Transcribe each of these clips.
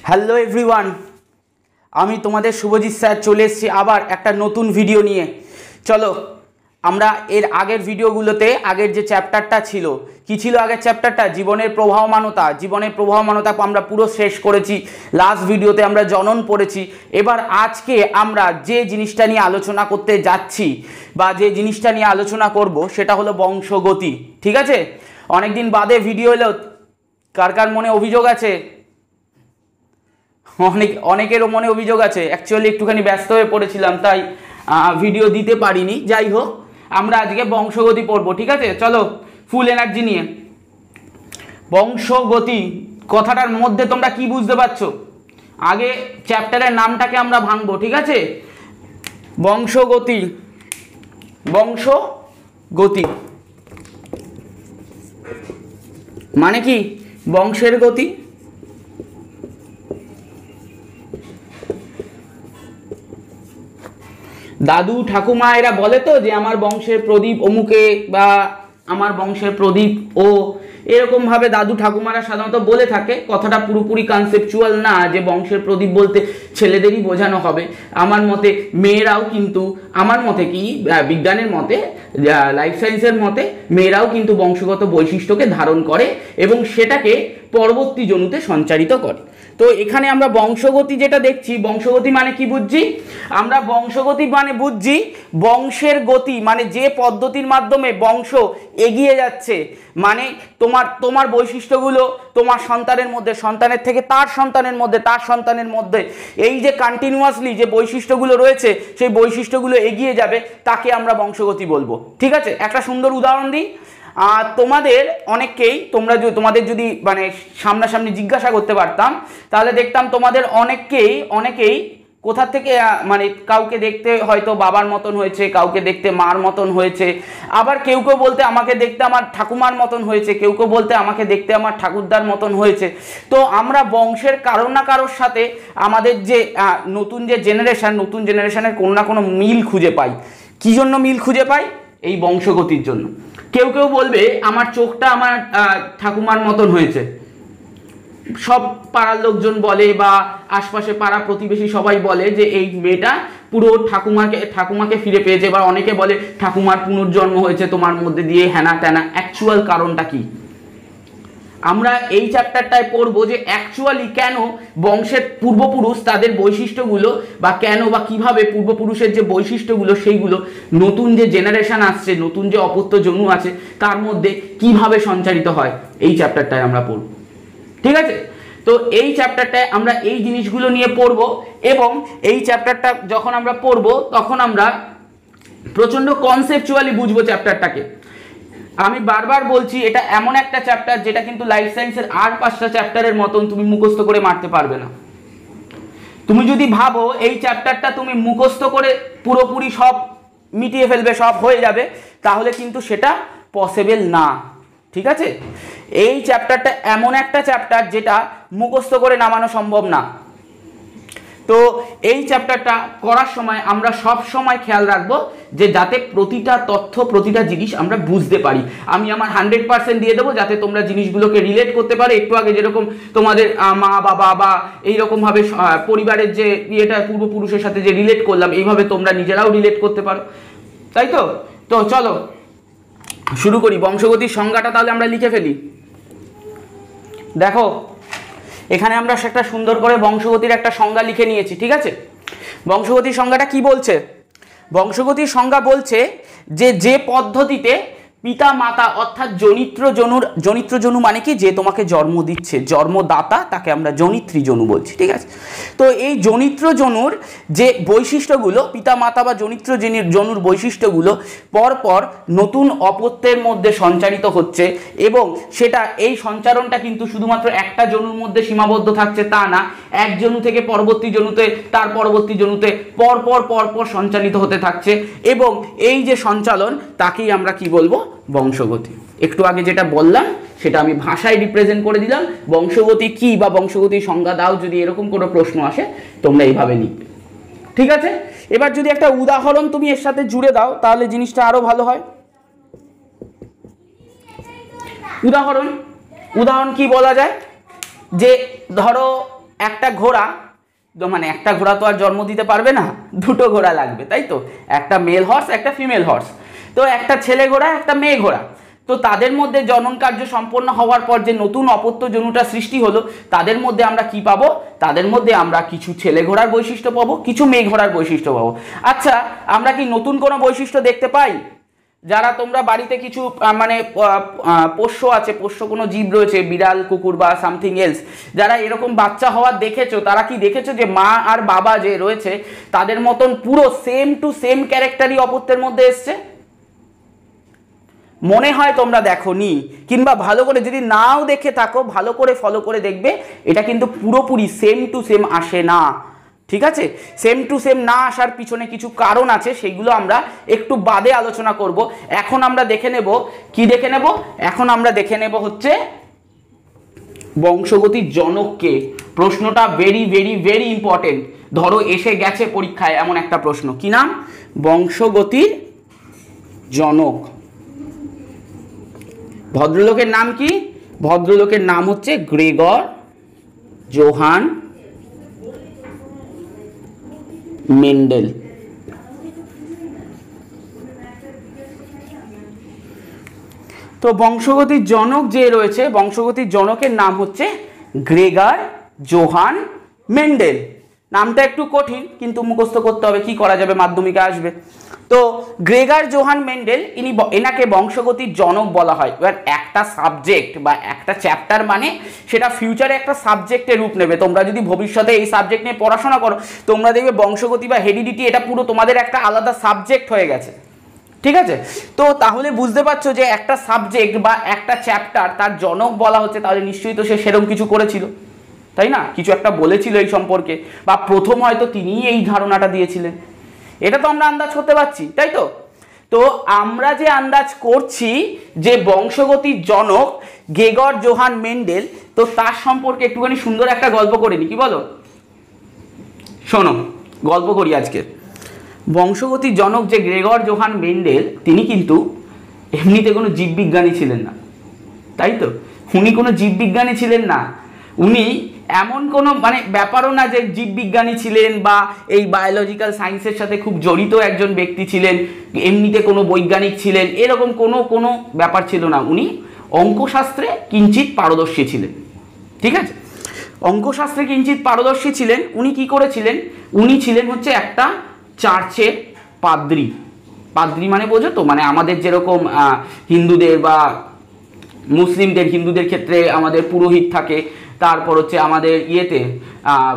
Hello everyone, আমি তোমাদের Subhajit sir চলে এসেছি আবার একটা নতুন ভিডিও নিয়ে। চলো আমরা এর আগের ভিডিওগুলোতে আগের যে চ্যাপ্টারটা ছিল, কি ছিল আগের চ্যাপ্টারটা? জীবনের প্রবাহমানতা আমরা পুরো শেষ করেছি। লাস্ট ভিডিওতে আমরা জনন পড়েছি। এবার আজকে আমরা যে জিনিসটা নিয়ে আলোচনা করতে যাচ্ছি বা যে জিনিসটা নিয়ে আলোচনা করব সেটা হলো বংশগতি। ঠিক আছে, অনেকদিন বাদে ভিডিও এলো। কার কার মনে অভিযোগ আছে? অনেকেরও মনে অভিযোগ আছে। অ্যাকচুয়ালি একটুখানি ব্যস্ত হয়ে পড়েছিলাম, তাই ভিডিও দিতে পারিনি। যাই হোক, আমরা আজকে বংশগতি পড়বো। ঠিক আছে, চলো ফুল এনার্জি নিয়ে। বংশগতি কথাটার মধ্যে তোমরা কি বুঝতে পারছো? আগে চ্যাপ্টারের নামটাকে আমরা ভাঙবো। ঠিক আছে, বংশগতি মানে কি? বংশের গতি। দাদু ঠাকুমা এরা বলে তো যে আমার বংশের প্রদীপ অমুকে, বা আমার বংশের প্রদীপ ও, এরকম ভাবে দাদু ঠাকুমারা সাধারণত বলে থাকে। কথাটা পুরোপুরি কনসেপচুয়াল না যে বংশের প্রদীপ বলতে ছেলেদেরই বোঝানো হবে। আমার মতে মেয়েরাও কিন্তু, আমার মতে কি, বিজ্ঞানের মতে, লাইফ সায়েন্সের মতে মেয়েরাও কিন্তু বংশগত বৈশিষ্ট্যকে ধারণ করে এবং সেটাকে পরবর্তী জনুতে সঞ্চারিত করে। তো এখানে আমরা বংশগতি যেটা দেখছি, বংশগতি মানে কি বুঝছি? আমরা বংশগতি মানে বুঝছি বংশের গতি, মানে যে পদ্ধতির মাধ্যমে বংশ এগিয়ে যাচ্ছে। মানে তোমার বৈশিষ্ট্যগুলো তোমার সন্তানের মধ্যে, সন্তানের থেকে তার সন্তানের মধ্যে, তার সন্তানের মধ্যে, এই যে কন্টিনিউয়াসলি যে বৈশিষ্ট্যগুলো রয়েছে সেই বৈশিষ্ট্যগুলো এগিয়ে যাবে, তাকে আমরা বংশগতি বলবো। ঠিক আছে, একটা সুন্দর উদাহরণ দিই। তোমাদের অনেককেই, তোমাদের যদি মানে সামনাসামনি জিজ্ঞাসা করতে পারতাম তাহলে দেখতাম তোমাদের অনেকেই কোথা থেকে, মানে কাউকে দেখতে হয়তো বাবার মতন হয়েছে, কাউকে দেখতে মার মতন হয়েছে, আবার কেউ বলতে আমাকে দেখতে আমার ঠাকুমার মতন হয়েছে, কেউ বলতে আমাকে দেখতে আমার ঠাকুরদার মতন হয়েছে। তো আমরা বংশের কারোর না কারোর সাথে আমাদের যে নতুন জেনারেশনের কোনো না কোনো মিল খুঁজে পাই। কি জন্য মিল খুঁজে পাই? এই বংশগতির জন্য। কেউ বলবে আমার চোখটা আমার ঠাকুমার মতন হয়েছে, সব পাড়ার লোকজন বলে বা আশপাশে পাড়া প্রতিবেশী সবাই বলে যে এই মেয়েটা পুরো ঠাকুমাকে ফিরে পেয়েছে, বা অনেকে বলে ঠাকুমার পুনর্জন্ম হয়েছে তোমার মধ্যে দিয়ে, হ্যানা ত্যানা। অ্যাকচুয়াল কারণটা কি? আমরা এই চ্যাপ্টারটায় পড়বো যে অ্যাকচুয়ালি কেন বংশের পূর্বপুরুষ তাদের বৈশিষ্ট্যগুলো, বা কেন বা কিভাবে পূর্বপুরুষের যে বৈশিষ্ট্যগুলো সেইগুলো নতুন যে জেনারেশন আসছে, নতুন যে অপত্য জনু আছে তার মধ্যে কিভাবে সঞ্চারিত হয়, এই চ্যাপ্টারটায় আমরা পড়ব। ঠিক আছে, তো এই চ্যাপ্টারটায় আমরা এই জিনিসগুলো নিয়ে পড়ব, এবং এই চ্যাপ্টারটা যখন আমরা পড়ব তখন আমরা প্রচণ্ড কনসেপচুয়ালি বুঝবো চ্যাপ্টারটাকে। আমি বারবার বলছি, এটা এমন একটা চ্যাপ্টার যেটা কিন্তু লাইফ সায়েন্সের আর 5টা চ্যাপ্টারের মতন তুমি মুখস্থ করে মারতে পারবে না। তুমি যদি ভাবো এই চ্যাপ্টারটা তুমি মুখস্থ করে পুরোপুরি সব মিটিয়ে ফেলবে, সব হয়ে যাবে, তাহলে কিন্তু সেটা পসিবল না। ঠিক আছে, এই চ্যাপ্টারটা এমন একটা চ্যাপ্টার যেটা মুখস্থ করে নামানো সম্ভব না। তো এই চ্যাপ্টারটা করার সময় আমরা সব সময় খেয়াল রাখবো যে যাতে প্রতিটা তথ্য, প্রতিটা জিনিস আমরা বুঝতে পারি। আমি আমার 100% দিয়ে দেবো যাতে তোমরা জিনিসগুলোকে রিলেট করতে পারো। একটু আগে যেরকম তোমাদের মা বাবা বা এইরকমভাবে পরিবারের যে ইয়েটা পূর্বপুরুষের সাথে যে রিলেট করলাম, এইভাবে তোমরা নিজেরাও রিলেট করতে পারো। তাই তো? তো চলো শুরু করি। বংশগতির সংজ্ঞাটা তাহলে আমরা লিখে ফেলি। দেখো, এখানে আমরা একটা সুন্দর করে বংশগতির একটা সংজ্ঞা লিখে নিয়েছি। ঠিক আছে, বংশগতির সংজ্ঞাটা কি বলছে? বংশগতির সংজ্ঞা বলছে যে পদ্ধতিতে পিতা মাতা অর্থাৎ জনিত্র জনু মানে কি? যে তোমাকে জন্ম দিচ্ছে, জন্মদাতা, তাকে আমরা জনিত্রী জনু বলছি। ঠিক আছে, তো এই জনিত্র জনুর যে বৈশিষ্ট্যগুলো, পিতা মাতা বা জনিত্র জনুর বৈশিষ্ট্যগুলো পরপর নতুন অপত্যের মধ্যে সঞ্চারিত হচ্ছে, এবং সেটা এই সঞ্চারণটা কিন্তু শুধুমাত্র একটা জনুর মধ্যে সীমাবদ্ধ থাকছে তা না, এক জনু থেকে পরবর্তী জনুতে, তার পরবর্তী জনুতে পরপর সঞ্চালিত হতে থাকছে। এবং এই যে সঞ্চালন, তাকেই আমরা কি বলবো? বংশগতি। একটু আগে যেটা বললাম সেটা আমি ভাষায় রিপ্রেজেন্ট করে দিলাম। বংশগতি কি বা বংশগতির সংজ্ঞা দাও, যদি এরকম কোনো প্রশ্ন আসে তোমরা এইভাবে লিখবে। ঠিক আছে, এবার যদি একটা উদাহরণ তুমি এর সাথে জুড়ে দাও তাহলে জিনিসটা আরো ভালো হয়। উদাহরণ কি বলা যায়? যে ধরো একটা ঘোড়া, মানে একটা ঘোড়া তো আর জন্ম দিতে পারবে না, দুটো ঘোড়া লাগবে, তাই তো, একটা মেল হর্স একটা ফিমেল হর্স। তো একটা ছেলে ঘোড়া একটা মেয়ে ঘোড়া, তো তাদের মধ্যে জনন কার্য সম্পন্ন হওয়ার পর যে নতুন অপত্য জনুটা সৃষ্টি হলো, তাদের মধ্যে আমরা কি পাবো? তাদের মধ্যে আমরা কিছু ছেলে ঘোড়ার বৈশিষ্ট্য পাবো, কিছু মেয়ে ঘোড়ার বৈশিষ্ট্য পাবো। আচ্ছা, আমরা কি নতুন কোনো বৈশিষ্ট্য দেখতে পাই? যারা তোমরা বাড়িতে কিছু মানে পোষ্য আছে, পোষ্য কোনো জীব রয়েছে, বিড়াল কুকুর বা সামথিং এলস, যারা এরকম বাচ্চা হওয়ার দেখেছো, তারা কি দেখেছো যে মা আর বাবা যে রয়েছে তাদের মতন পুরো সেম টু সেম ক্যারেক্টারই অপত্যের মধ্যে এসছে? মনে হয় তোমরা দেখোনি, কিংবা ভালো করে যদি নাও দেখে থাকো, ভালো করে ফলো করে দেখবে, এটা কিন্তু পুরোপুরি সেম টু সেম আসে না। ঠিক আছে, সেম টু সেম না আসার পিছনে কিছু কারণ আছে, সেগুলো আমরা একটু বাদে আলোচনা করব। এখন আমরা দেখে নেব, কি দেখে নেব? এখন আমরা দেখে নেব হচ্ছে বংশগতির জনককে। প্রশ্নটা ভেরি ভেরি ভেরি ইম্পর্টেন্ট, ধরো এসে গেছে পরীক্ষায় এমন একটা প্রশ্ন। কি নাম? বংশগতির জনক। ভদ্রলোকের নাম কি? ভদ্রলোকের নাম হচ্ছে গ্রেগর জোহান মেন্ডেল। তো বংশগতির জনক যে রয়েছে, বংশগতির জনকের নাম হচ্ছে গ্রেগর জোহান মেন্ডেল। নামটা একটু কঠিন, কিন্তু মুখস্থ করতে হবে, কি করা যাবে, মাধ্যমিকে আসবে। তো গ্রেগর জোহান মেন্ডেল, এনাকে বংশগতির জনক বলা হয়। এবার একটা সাবজেক্ট বা একটা চ্যাপ্টার মানে সেটা ফিউচারে একটা সাবজেক্টের রূপ নেবে। তোমরা যদি ভবিষ্যতে এই সাবজেক্ট নিয়ে পড়াশোনা করো, তোমরা দেখবে বংশগতি বা হেরিডিটি এটা পুরো তোমাদের একটা আলাদা সাবজেক্ট হয়ে গেছে। ঠিক আছে, তো তাহলে বুঝতে পারছো যে একটা সাবজেক্ট বা একটা চ্যাপ্টার তার জনক বলা হচ্ছে, তাহলে নিশ্চয়ই তো সে সেরকম কিছু করেছিল, তাই না? কিছু একটা বলেছিল এই সম্পর্কে, বা প্রথম হয়তো তিনিই এই ধারণাটা দিয়েছিলেন। এটা তো আমরা আন্দাজ করতে পারছি, তাই তো? তো আমরা যে আন্দাজ করছি যে বংশগতির জনক গ্রেগর জোহান মেন্ডেল, তো তার সম্পর্কে একটুখানি সুন্দর একটা গল্প করে নি, কি বলো? শোনো, গল্প করি আজকে। বংশগতির জনক যে গ্রেগর জোহান মেন্ডেল, তিনি কিন্তু এমনিতে কোনো জীববিজ্ঞানী ছিলেন না, তাই তো? উনি কোনো জীববিজ্ঞানী ছিলেন না। উনি এমন কোনো মানে ব্যাপারও না যে জীববিজ্ঞানী ছিলেন বা এই বায়োলজিক্যাল সায়েন্সের সাথে খুব জড়িত একজন ব্যক্তি ছিলেন, এমনিতে কোনো বৈজ্ঞানিক ছিলেন, এরকম কোনো ব্যাপার ছিল না। উনি অঙ্কশাস্ত্রে কিঞ্চিত পারদর্শী ছিলেন। ঠিক আছে, অঙ্কশাস্ত্রে কিঞ্চিত পারদর্শী ছিলেন। উনি কি করেছিলেন? উনি ছিলেন হচ্ছে একটা চার্চের পাদ্রী। পাদ্রী মানে বোঝো তো, মানে আমাদের যেরকম হিন্দুদের বা মুসলিমদের, হিন্দুদের ক্ষেত্রে আমাদের পুরোহিত থাকে, তারপর হচ্ছে আমাদের ইয়েতে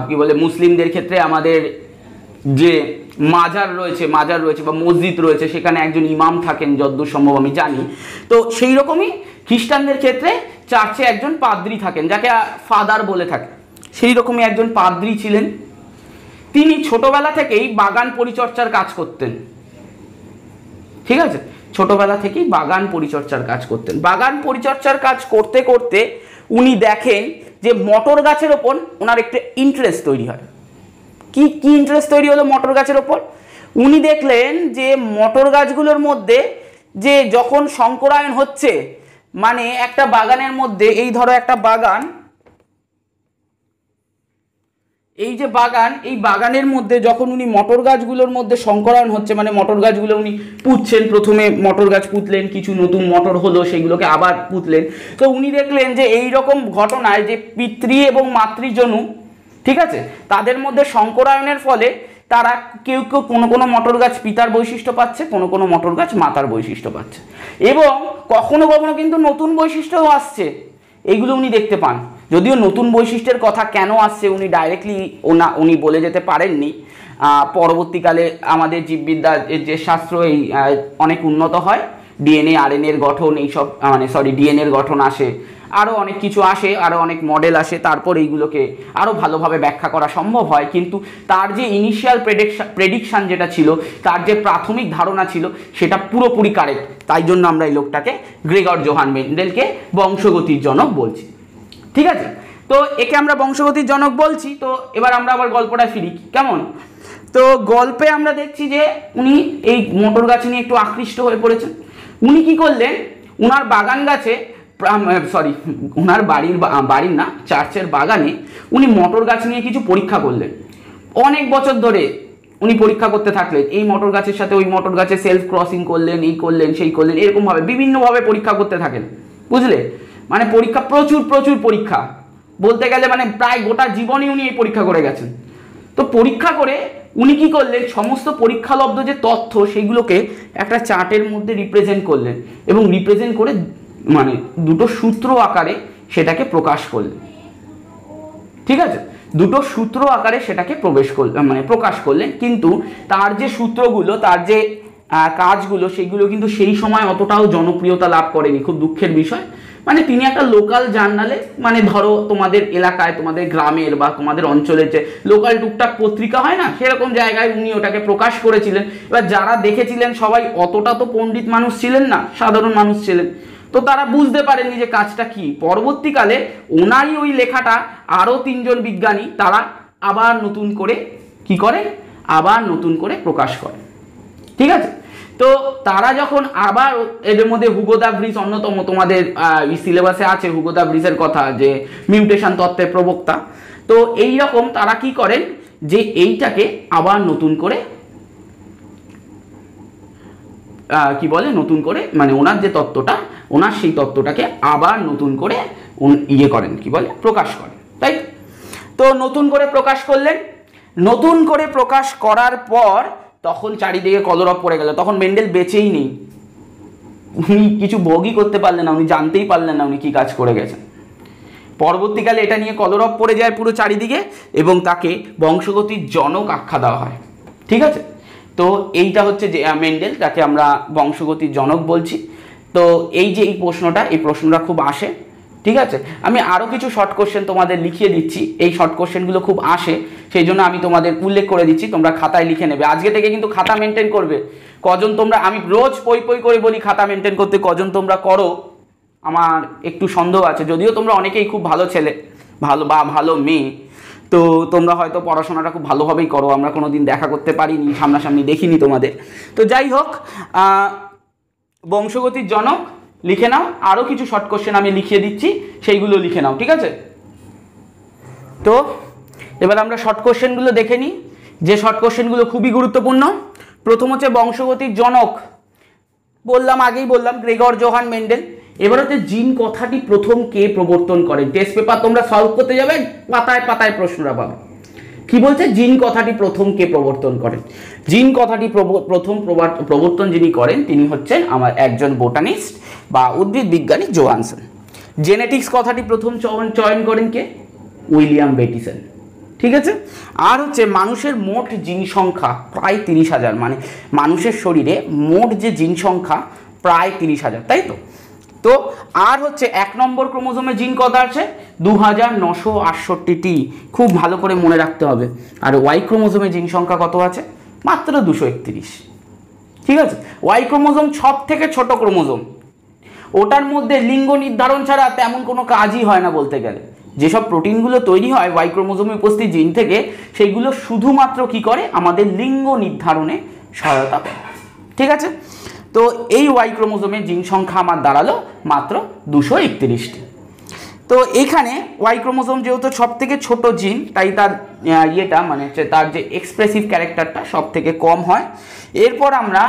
কি বলে, মুসলিমদের ক্ষেত্রে আমাদের যে মাজার রয়েছে বা মসজিদ রয়েছে, সেখানে একজন ইমাম থাকেন যতদূর সম্ভব আমি জানি। তো সেই রকমই খ্রিস্টানদের ক্ষেত্রে চার্চে একজন পাদ্রী থাকেন, যাকে ফাদার বলে থাকে। সেই রকমই একজন পাদ্রী ছিলেন। তিনি ছোটবেলা থেকেই বাগান পরিচর্যার কাজ করতেন। ঠিক আছে, ছোটবেলা থেকেই বাগান পরিচর্যার কাজ করতেন। বাগান পরিচর্যার কাজ করতে করতে উনি দেখেন যে মটর গাছের ওপর ওনার একটা ইন্টারেস্ট তৈরি হয়। কি ইন্টারেস্ট তৈরি হলো মটর গাছের ওপর? উনি দেখলেন যে মটর গাছগুলোর মধ্যে যে যখন সংকরায়ন হচ্ছে, মানে একটা বাগানের মধ্যে, এই ধরো একটা বাগান, এই যে বাগান, এই বাগানের মধ্যে যখন উনি মটর গাছগুলোর মধ্যে সংকরায়ন হচ্ছে, মানে মটর গাছগুলো উনি পুঁতছেন, প্রথমে মটর গাছ পুঁতলেন, কিছু নতুন মটর হলো, সেগুলোকে আবার পুঁতলেন। তো উনি দেখলেন যে এই রকম ঘটনায় যে পিতৃ এবং মাতৃজনু, ঠিক আছে, তাদের মধ্যে সংকরায়নের ফলে তারা কেউ কেউ কোনো মটর গাছ পিতার বৈশিষ্ট্য পাচ্ছে, কোনো মটর গাছ মাতার বৈশিষ্ট্য পাচ্ছে, এবং কখনো কখনো কিন্তু নতুন বৈশিষ্ট্যও আসছে। এইগুলো উনি দেখতে পান। যদিও নতুন বৈশিষ্ট্যের কথা কেন আসছে উনি ডাইরেক্টলি উনি বলে যেতে পারেননি। পরবর্তীকালে আমাদের জীববিদ্যার যে শাস্ত্র এই অনেক উন্নত হয়, ডিএনএ আরএনএর গঠন, এইসব ডিএনএর গঠন আসে, আরও অনেক কিছু আসে, আরও অনেক মডেল আসে, তারপর এইগুলোকে আরও ভালোভাবে ব্যাখ্যা করা সম্ভব হয়। কিন্তু তার যে ইনিশিয়াল প্রেডিকশান যেটা ছিল, তার যে প্রাথমিক ধারণা ছিল, সেটা পুরোপুরি কারেক্ট। তাই জন্য আমরা এই লোকটাকে গ্রেগর জোহান মেন্ডেলকে বংশগতির জনক বলছি। ঠিক আছে, তো একে আমরা বংশগতির জনক বলছি। তো এবার আমরা আবার গল্পটা ফিরি, কেমন? তো গল্পে আমরা দেখছি যে উনি এই মটর গাছ নিয়ে একটু আকৃষ্ট হয়ে পড়েছেন। উনি কি করলেন? উনার বাগান গাছে সরি, ওনার বাড়ির না, চার্চের বাগানে উনি মটর গাছ নিয়ে কিছু পরীক্ষা করলেন। অনেক বছর ধরে উনি পরীক্ষা করতে থাকলেন, এই মটর গাছের সাথে ওই মটর গাছে সেলফ ক্রসিং করলেন, এই করলেন সেই করলেন, এরকমভাবে বিভিন্নভাবে পরীক্ষা করতে থাকেন, বুঝলে? মানে পরীক্ষা, প্রচুর প্রচুর পরীক্ষা, বলতে গেলে মানে প্রায় গোটা জীবনই উনি এই পরীক্ষা করে গেছেন। তো পরীক্ষা করে উনি কি করলেন, সমস্ত পরীক্ষালব্ধ যে তথ্য সেগুলোকে একটা চার্টের মধ্যে রিপ্রেজেন্ট করলেন, এবং রিপ্রেজেন্ট করে মানে দুটো সূত্র আকারে সেটাকে প্রকাশ করলেন। ঠিক আছে, দুটো সূত্র আকারে সেটাকে প্রকাশ করলেন। কিন্তু তার যে সূত্রগুলো, তার যে কাজগুলো, সেগুলো কিন্তু সেই সময় অতটাও জনপ্রিয়তা লাভ করেনি, খুব দুঃখের বিষয়। মানে তিনি একটা লোকাল জার্নালে, মানে ধরো তোমাদের এলাকায়, তোমাদের গ্রামের বা তোমাদের অঞ্চলের যে লোকাল টুকটাক পত্রিকা হয় না, সেরকম জায়গায় উনি ওটাকে প্রকাশ করেছিলেন। এবার যারা দেখেছিলেন সবাই অতটা তো পণ্ডিত মানুষ ছিলেন না, সাধারণ মানুষ ছিলেন, তো তারা বুঝতে পারেননি যে কাজটা কি। পরবর্তীকালে ওনারই ওই লেখাটা আরও 3 জন বিজ্ঞানী তারা আবার নতুন করে কি করে, আবার নতুন করে প্রকাশ করে। ঠিক আছে, তো তারা যখন আবার, এদের মধ্যে হুগো দা ভ্রিস অন্যতম, তোমাদের সিলেবাসে আছে হুগো দা ভ্রিসের কথা, যে মিউটেশন তত্ত্বের প্রবক্তা। তো এই রকম তারা কি করেন, যে এইটাকে আবার নতুন করে কি বলে, নতুন করে মানে ওনার যে তত্ত্বটা, ওনার সেই তত্ত্বটাকে আবার নতুন করে করেন, কি বলে, প্রকাশ করেন, তাই? তো নতুন করে প্রকাশ করলেন। নতুন করে প্রকাশ করার পর তখন চারিদিকে কলরব পড়ে গেল। তখন মেন্ডেল বেঁচেই নেই, উনি কিছু ভোগই করতে পারলেন না, উনি জানতেই পারলেন না উনি কি কাজ করে গেছেন। পরবর্তীকালে এটা নিয়ে কলরব পড়ে যায় পুরো চারিদিকে, এবং তাকে বংশগতির জনক আখ্যা দেওয়া হয়। ঠিক আছে, তো এইটা হচ্ছে যে মেন্ডেল, তাকে আমরা বংশগতির জনক বলছি। তো এই যে এই প্রশ্নটা খুব আসে। ঠিক আছে, আমি আরও কিছু শর্ট কোশ্চেন তোমাদের লিখিয়ে দিচ্ছি, এই শর্ট কোশ্চেনগুলো খুব আসে, সেই জন্য আমি তোমাদের উল্লেখ করে দিচ্ছি, তোমরা খাতায় লিখে নেবে। আজকে থেকে কিন্তু খাতা মেনটেন করবে। কজন তোমরা, আমি রোজ পই করে বলি খাতা মেনটেন করতে, কজন তোমরা করো আমার একটু সন্দেহ আছে, যদিও তোমরা অনেকেই খুব ভালো ছেলে, ভালো মেয়ে, তো তোমরা হয়তো পড়াশোনাটা খুব ভালোভাবেই করো। আমরা কোনো দিন দেখা করতে পারিনি, সামনাসামনি দেখিনি তোমাদের। তো যাই হোক, বংশগতির জনক লিখে নাও। আরও কিছু শর্ট কোশ্চেন আমি লিখিয়ে দিচ্ছি, সেইগুলো লিখে নাও। ঠিক আছে, তো এবার আমরা শর্ট কোশ্চেনগুলো দেখে নিই, যে শর্ট কোশ্চেনগুলো খুবই গুরুত্বপূর্ণ। প্রথম হচ্ছে বংশগতির জনক, আগেই বললাম গ্রেগর জোহান মেন্ডেল। এবার হচ্ছে জিন কথাটি প্রথম কে প্রবর্তন করেন। টেস্ট পেপার তোমরা সলভ করতে যাবে, পাতায় পাতায় প্রশ্নটা পাবে। কি বলছে, জিন কথাটি প্রথম কে প্রবর্তন করেন। জিন কথাটি প্রথম প্রবর্তন যিনি করেন তিনি হচ্ছেন আমার একজন বোটানিস্ট বা উদ্ভিদ বিজ্ঞানী জোহানসন। জেনেটিক্স কথাটি প্রথম চয়ন করেন কে, উইলিয়াম বেটিসন। ঠিক আছে, আর হচ্ছে মানুষের মোট জিন সংখ্যা প্রায় 30,000, মানে মানুষের শরীরে মোট যে জিন সংখ্যা প্রায় 30,000, তাই তো? তো আর হচ্ছে 1 নম্বর ক্রোমোজোমে জিন কত আছে, 2968টি, খুব ভালো করে মনে রাখতে হবে। আর ওয়াই ক্রোমোজোমে জিন সংখ্যা কত আছে, মাত্র 231। ঠিক আছে, ওয়াই ক্রোমোজোম সব থেকে ছোট ক্রোমোজোম, ওটার মধ্যে লিঙ্গ নির্ধারণ ছাড়া তেমন কোনো কাজই হয় না বলতে গেলে। যেসব প্রোটিনগুলো তৈরি হয় ওয়াই ক্রোমোজোমে উপস্থিত জিন থেকে, সেইগুলো শুধুমাত্র কি করে, আমাদের লিঙ্গ নির্ধারণে সহায়তা করে। ঠিক আছে, তো এই ওয়াই ক্রোমোজোমের জিন সংখ্যা আমার দাঁড়ালো মাত্র 231টি। তো এখানে ওয়াই ক্রোমোজোম যেহেতু সব থেকে ছোট জিন, তাই তার মানে হচ্ছে তার যে এক্সপ্রেসিভ ক্যারেক্টারটা সব থেকে কম হয়। এরপর আমরা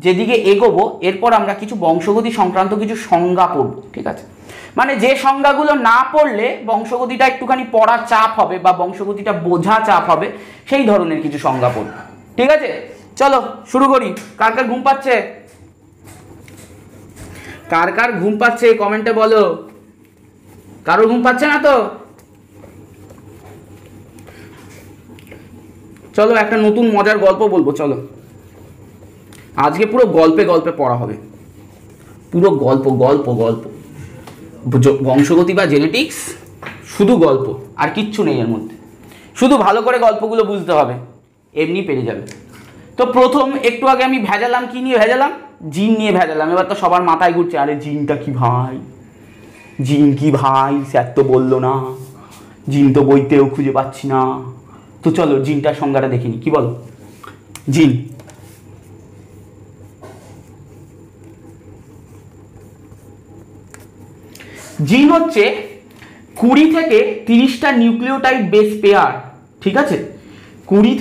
যেদিকে এগোবো, এরপর আমরা কিছু বংশগতি সংক্রান্ত কিছু সংজ্ঞা পড়ব। ঠিক আছে, মানে যে সংজ্ঞাগুলো না পড়লে বংশগতিটা একটুখানি পড়ার চাপ হবে বা বংশগতিটা বোঝা চাপ হবে, সেই ধরনের কিছু সংজ্ঞা পড়ব। ঠিক আছে, চলো শুরু করি। কার কার ঘুম পাচ্ছে, কার কার ঘুম পাচ্ছে কমেন্টে বলো। কারো ঘুম পাচ্ছে না তো? চলো একটা নতুন মজার গল্প বলবো। চলো আজকে পুরো গল্পে গল্পে পড়া হবে, পুরো গল্প গল্প গল্প। বংশগতি বা জেনেটিক্স শুধু গল্প, আর কিচ্ছু নেই এর মধ্যে। শুধু ভালো করে গল্পগুলো বুঝতে হবে, এমনি পেরে যাবে। তো প্রথম একটু আগে আমি ভেজালাম, কি নিয়ে ভেজালাম, জিন নিয়ে ভেজালাম। এবার তো সবার মাথায় ঘুরছে, আরে জিনটা কি ভাই, জিন কি ভাই, স্যার তো বললো না, জিন তো বইতেও খুঁজে পাচ্ছি না। তো চলো জিনটার সংজ্ঞাটা দেখিনি, কি বলো? জিন জিন হচ্ছে 20 থেকে 30টা নিউক্লিওটাইড বেস পেয়ার, ঠিক আছে? 20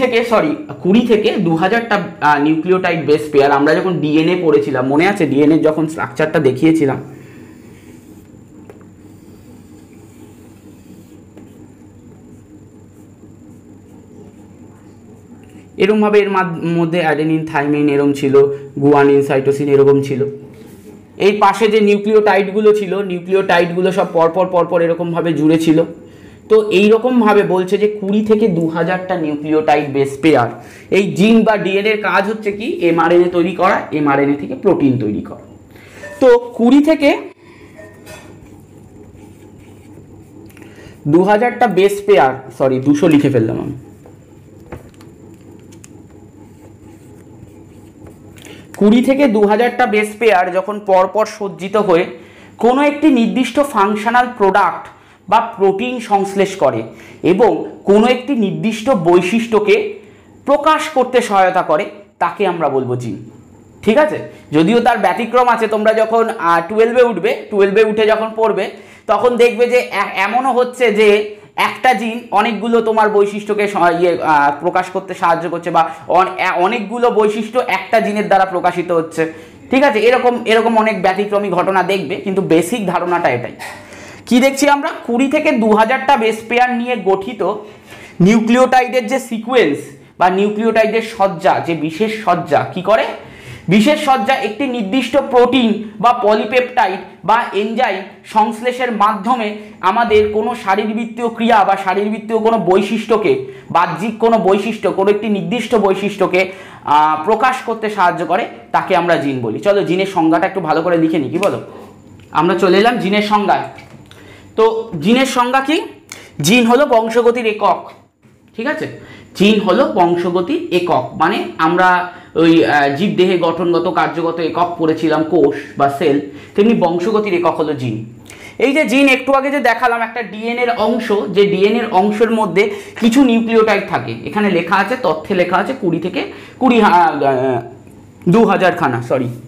থেকে 2000টা নিউক্লিওটাইড বেস পেয়ার। আমরা যখন ডিএনএ পড়েছিলাম, মনে আছে ডিএনএ যখন স্ট্রাকচারটা দেখিয়েছিলাম, এরকমভাবে এর মধ্যে অ্যাডেনিন, থাইমিন এরকম ছিল, গুয়ানিন, সাইটোসিন এরকম ছিল। এই পাশে যে নিউক্লিওটাইডগুলো ছিল, নিউক্লিওটাইডগুলো সব পরপর এরকমভাবে জুড়ে ছিল। তো এইরকমভাবে বলছে যে 20 থেকে 2000টা নিউক্লিওটাইড বেস পেয়ার। এই জিন বা ডিএনএর কাজ হচ্ছে কি? এমআরএনএ তৈরি করা, এমআরএনএ থেকে প্রোটিন তৈরি করা। তো 20 থেকে 2000টা বেস পেয়ার, 200 লিখে ফেললাম আমি। 20 থেকে 2000টা বেস পেয়ার যখন পরপর সজ্জিত হয়ে কোনো একটি নির্দিষ্ট ফাংশনাল প্রোডাক্ট বা প্রোটিন সংশ্লেষ করে এবং কোনো একটি নির্দিষ্ট বৈশিষ্ট্যকে প্রকাশ করতে সহায়তা করে, তাকে আমরা বলবো জিন, ঠিক আছে? যদিও তার ব্যতিক্রম আছে। তোমরা যখন 12-এ উঠবে, 12-এ উঠে যখন পড়বে, তখন দেখবে যে এমনও হচ্ছে যে একটা জিন অনেকগুলো তোমার বৈশিষ্ট্যকে প্রকাশ করতে সাহায্য করছে, বা অনেকগুলো বৈশিষ্ট্য একটা জিনের দ্বারা প্রকাশিত হচ্ছে, ঠিক আছে? এরকম অনেক ব্যতিক্রমী ঘটনা দেখবে, কিন্তু বেসিক ধারণাটা এটাই। কি দেখছি আমরা? 20 থেকে 2000টা বেস পেয়ার নিয়ে গঠিত নিউক্লিওটাইডের যে সিকোয়েন্স বা নিউক্লিওটাইডের সজ্জা, যে বিশেষ সজ্জা কি করে? বিশেষ সজ্জা একটি নির্দিষ্ট প্রোটিন বা পলিপেপটাইড বা এনজাইম সংশ্লেষের মাধ্যমে আমাদের কোনো শারীরবৃত্তীয় ক্রিয়া বা শারীরবৃত্তীয় কোনো বৈশিষ্ট্যকে, বাহ্যিক কোনো বৈশিষ্ট্য, কোনো একটি নির্দিষ্ট বৈশিষ্ট্যকে প্রকাশ করতে সাহায্য করে, তাকে আমরা জিন বলি। চলো জিনের সংজ্ঞাটা একটু ভালো করে লিখে নিই, কি বলো? আমরা চলে এলাম জিনের সংজ্ঞায়। তো জিনের সংজ্ঞা কি? জিন হলো বংশগতির একক, ঠিক আছে? জিন হলো বংশগতির একক, মানে আমরা ওই জীবদেহে গঠনগত কার্যগত একক পড়েছিলাম, কোষ বা সেল, তেমনি বংশগতির একক হলো জিন। এই যে জিন একটু আগে যে দেখালাম একটা ডিএনএর অংশ, যে ডিএনএর অংশের মধ্যে কিছু নিউক্লিওটাইড থাকে, এখানে লেখা আছে, তথ্যে লেখা আছে 20 থেকে 2000 খানা,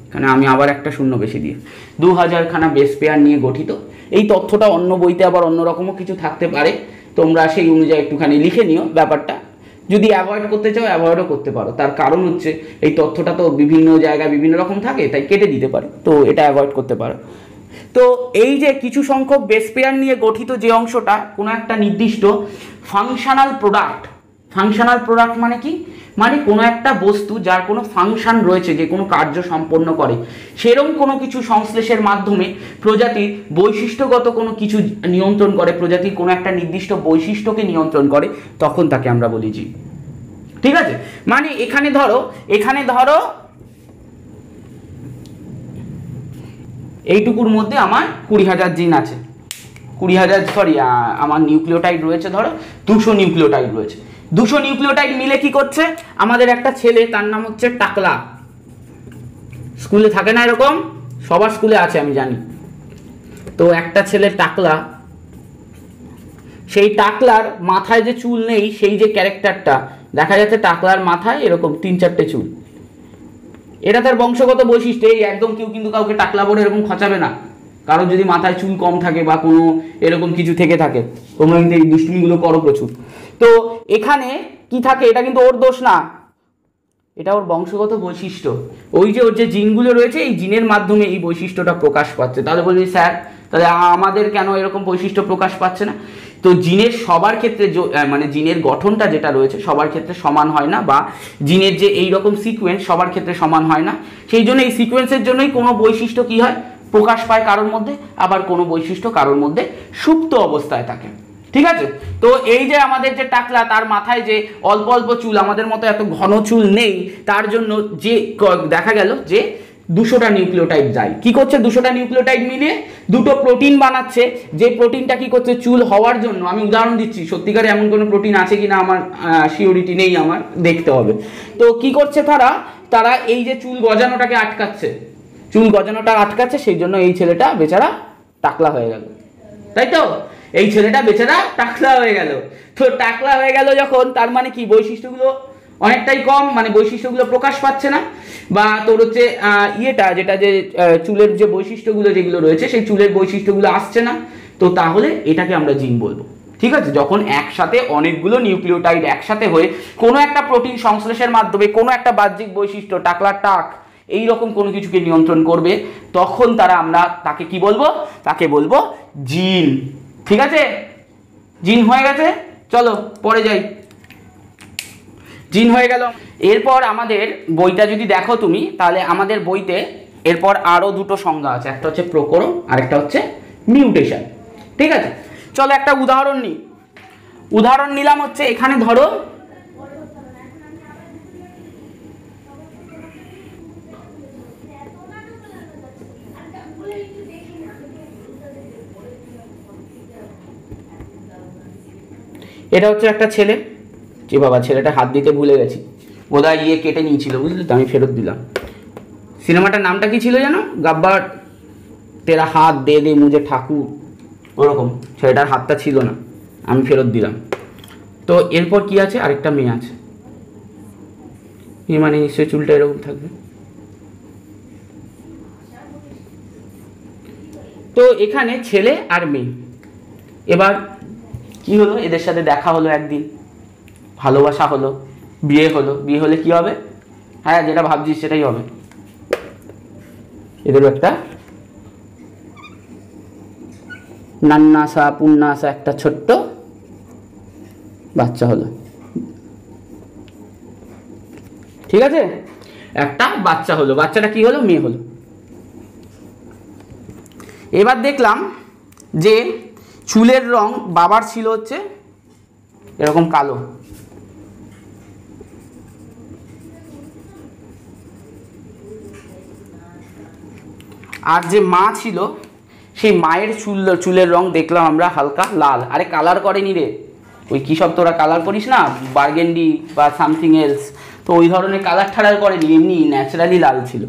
এখানে আমি আবার একটা শূন্য বেশি দিয়ে 2000 খানা বেস পেয়ার নিয়ে গঠিত। এই তথ্যটা অন্য বইতে আবার অন্যরকমও কিছু থাকতে পারে, তোমরা সেই অনুযায়ী একটুখানি লিখে নিও ব্যাপারটা। যদি অ্যাভয়েড করতে চাও অ্যাভয়েডও করতে পারো, তার কারণ হচ্ছে এই তথ্যটা তো বিভিন্ন জায়গায় বিভিন্ন রকম থাকে, তাই কেটে দিতে পারে, তো এটা অ্যাভয়েড করতে পারো। তো এই যে কিছু সংখ্যক বেস পেয়ার নিয়ে গঠিত যে অংশটা কোনো একটা নির্দিষ্ট ফাংশনাল প্রোডাক্ট, ফাংশনাল প্রোডাক্ট মানে কি? মানে কোনো একটা বস্তু যার কোনো ফাংশন রয়েছে, যে কোনো কার্য সম্পন্ন করে, সেরকম কোনো কিছু সংশ্লেষের মাধ্যমে প্রজাতির বৈশিষ্ট্যগত কোনো কিছু নিয়ন্ত্রণ করে, প্রজাতির কোনো একটা নির্দিষ্ট বৈশিষ্ট্যকে নিয়ন্ত্রণ করে, তখন তাকে আমরা বলি জীব, ঠিক আছে? মানে এখানে ধরো এইটুকুর মধ্যে আমার 20,000 জিন আছে, 20,000 আমার নিউক্লিওটাইড রয়েছে, ধরো 200 নিউক্লিওটাইড রয়েছে। 200 নিউক্লিওটাইড মিলে কি করছে? আমাদের একটা ছেলে, তার নাম হচ্ছে টাকলা। স্কুলে থাকে না এরকম? সবার স্কুলে আছে আমি জানি। তো একটা ছেলে টাকলা, সেই টাকলার মাথায় যে চুল নেই, সেই যে ক্যারেক্টারটা দেখা যাচ্ছে টাকলার মাথায় এরকম 3-4টে চুল, এটা তার বংশগত বৈশিষ্ট্য। এই একদম কেউ কিন্তু কাউকে টাকলা বলে এরকম খচাবে না, কারণ যদি মাথায় চুল কম থাকে বা কোনো এরকম কিছু থেকে থাকে, তোমরা কিন্তু এই দুষ্টুমিগুলো করো প্রচুর। তো এখানে কি থাকে? এটা কিন্তু ওর দোষ না, এটা ওর বংশগত বৈশিষ্ট্য। ওই যে ওর যে জিনগুলো রয়েছে, এই জিনের মাধ্যমে এই বৈশিষ্ট্যটা প্রকাশ পাচ্ছে। তাহলে বলবি স্যার, তাহলে আমাদের কেন এরকম বৈশিষ্ট্য প্রকাশ পাচ্ছে না? তো জিনের সবার ক্ষেত্রে মানে জিনের গঠনটা যেটা রয়েছে সবার ক্ষেত্রে সমান হয় না, বা জিনের যে এই রকম সিকোয়েন্স সবার ক্ষেত্রে সমান হয় না। সেই জন্য এই সিকোয়েন্সের জন্যই কোনো বৈশিষ্ট্য কি হয়? প্রকাশ পায় কারোর মধ্যে, আবার কোনো বৈশিষ্ট্য কারোর মধ্যে সুপ্ত অবস্থায় থাকে, ঠিক আছে? তো এই যে আমাদের যে টাকলা, তার মাথায় যে অল্প অল্প চুল, আমাদের মতো এত ঘন চুল নেই, তার জন্য যে দেখা গেল যে 200টা নিউক্লিওটাইড যায়। কি করছে? 200টা নিউক্লিওটাইড মিলিয়ে দুটো প্রোটিন বানাচ্ছে, যে প্রোটিনটা কি করছে? চুল হওয়ার জন্য, আমি উদাহরণ দিচ্ছি, সত্যিকারে এমন কোনো প্রোটিন আছে কিনা আমার সিওরিটি নেই, আমার দেখতে হবে। তো কি করছে তারা এই যে চুল গজানোটাকে আটকাচ্ছে, চুল গজানোটা আটকাচ্ছে, সেই জন্য এই ছেলেটা বেচারা টাকলা হয়ে গেল, তাই তো? এই ছেলেটা বেচারা টাকলা হয়ে গেল। তো টাকলা হয়ে গেল যখন, তার মানে কি? বৈশিষ্ট্যগুলো অনেকটাই কম, মানে বৈশিষ্ট্যগুলো প্রকাশ পাচ্ছে না, বা তোর হচ্ছে যেটা যে চুলের যে বৈশিষ্ট্যগুলো যেগুলো রয়েছে সেই চুলের বৈশিষ্ট্যগুলো আসছে না, তো তাহলে এটাকে আমরা জিন বলবো। ঠিক আছে, যখন একসাথে অনেকগুলো নিউক্লিওটাইড একসাথে হয়ে কোনো একটা প্রোটিন সংশ্লেষের মাধ্যমে কোনো একটা বাহ্যিক বৈশিষ্ট্য টাকলার টাক এইরকম কোনো কিছুকে নিয়ন্ত্রণ করবে, তখন আমরা তাকে কি বলবো? তাকে বলবো জিন। ঠিক আছে, জিন হয়ে গেছে, চলো পরে যাই। জিন হয়ে গেল। এরপর আমাদের বইটা যদি দেখো তুমি, তাহলে আমাদের বইতে এরপর আরও দুটো সংজ্ঞা আছে, একটা হচ্ছে প্রকরণ আর একটা হচ্ছে মিউটেশন। ঠিক আছে, চলো একটা উদাহরণ নিই। উদাহরণ নিলাম হচ্ছে, এখানে ধরো এটা হচ্ছে একটা ছেলে, যে বাবা ছেলেটা হাত দিতে ভুলে গেছি, বোধহয় কেটে নিয়েছিল, বুঝলি তো, আমি ফেরত দিলাম। সিনেমাটার নামটা কি ছিল যেন? গাব্বার তেরা হাত দে দে মুঝে ঠাকুর, ওরকম। ছেলেটার হাতটা ছিল না, আমি ফেরত দিলাম। তো এরপর কি আছে? আরেকটা মেয়ে আছে, মানে নিশ্চয়ই চুলটা এরকম থাকবে। তো এখানে ছেলে আর মেয়ে, এবার কি হলো? এদের সাথে দেখা হলো একদিন, ভালোবাসা হলো, বিয়ে হলো। বিয়ে হলে কি হবে? হ্যাঁ, যেটা ভাবছিস সেটাই হবে। এদেরও একটা নান্নাসা পুন্নাসা একটা ছোট্ট বাচ্চা হলো। ঠিক আছে, একটা বাচ্চা হলো। বাচ্চাটা কি হলো? মেয়ে হলো। এবার দেখলাম যে চুলের রং বাবার ছিল হচ্ছে এরকম কালো, আর যে মা ছিল সেই মায়ের চুলের রং দেখলাম আমরা হালকা লাল। আরে কালার করেনি রে, ওই কী সব তোরা কালার করিস না, বার্গেন্ডি বা সামথিং এলস, তো ওই ধরনের কালার ঠালার করেনি, এমনি ন্যাচারালি লাল ছিল।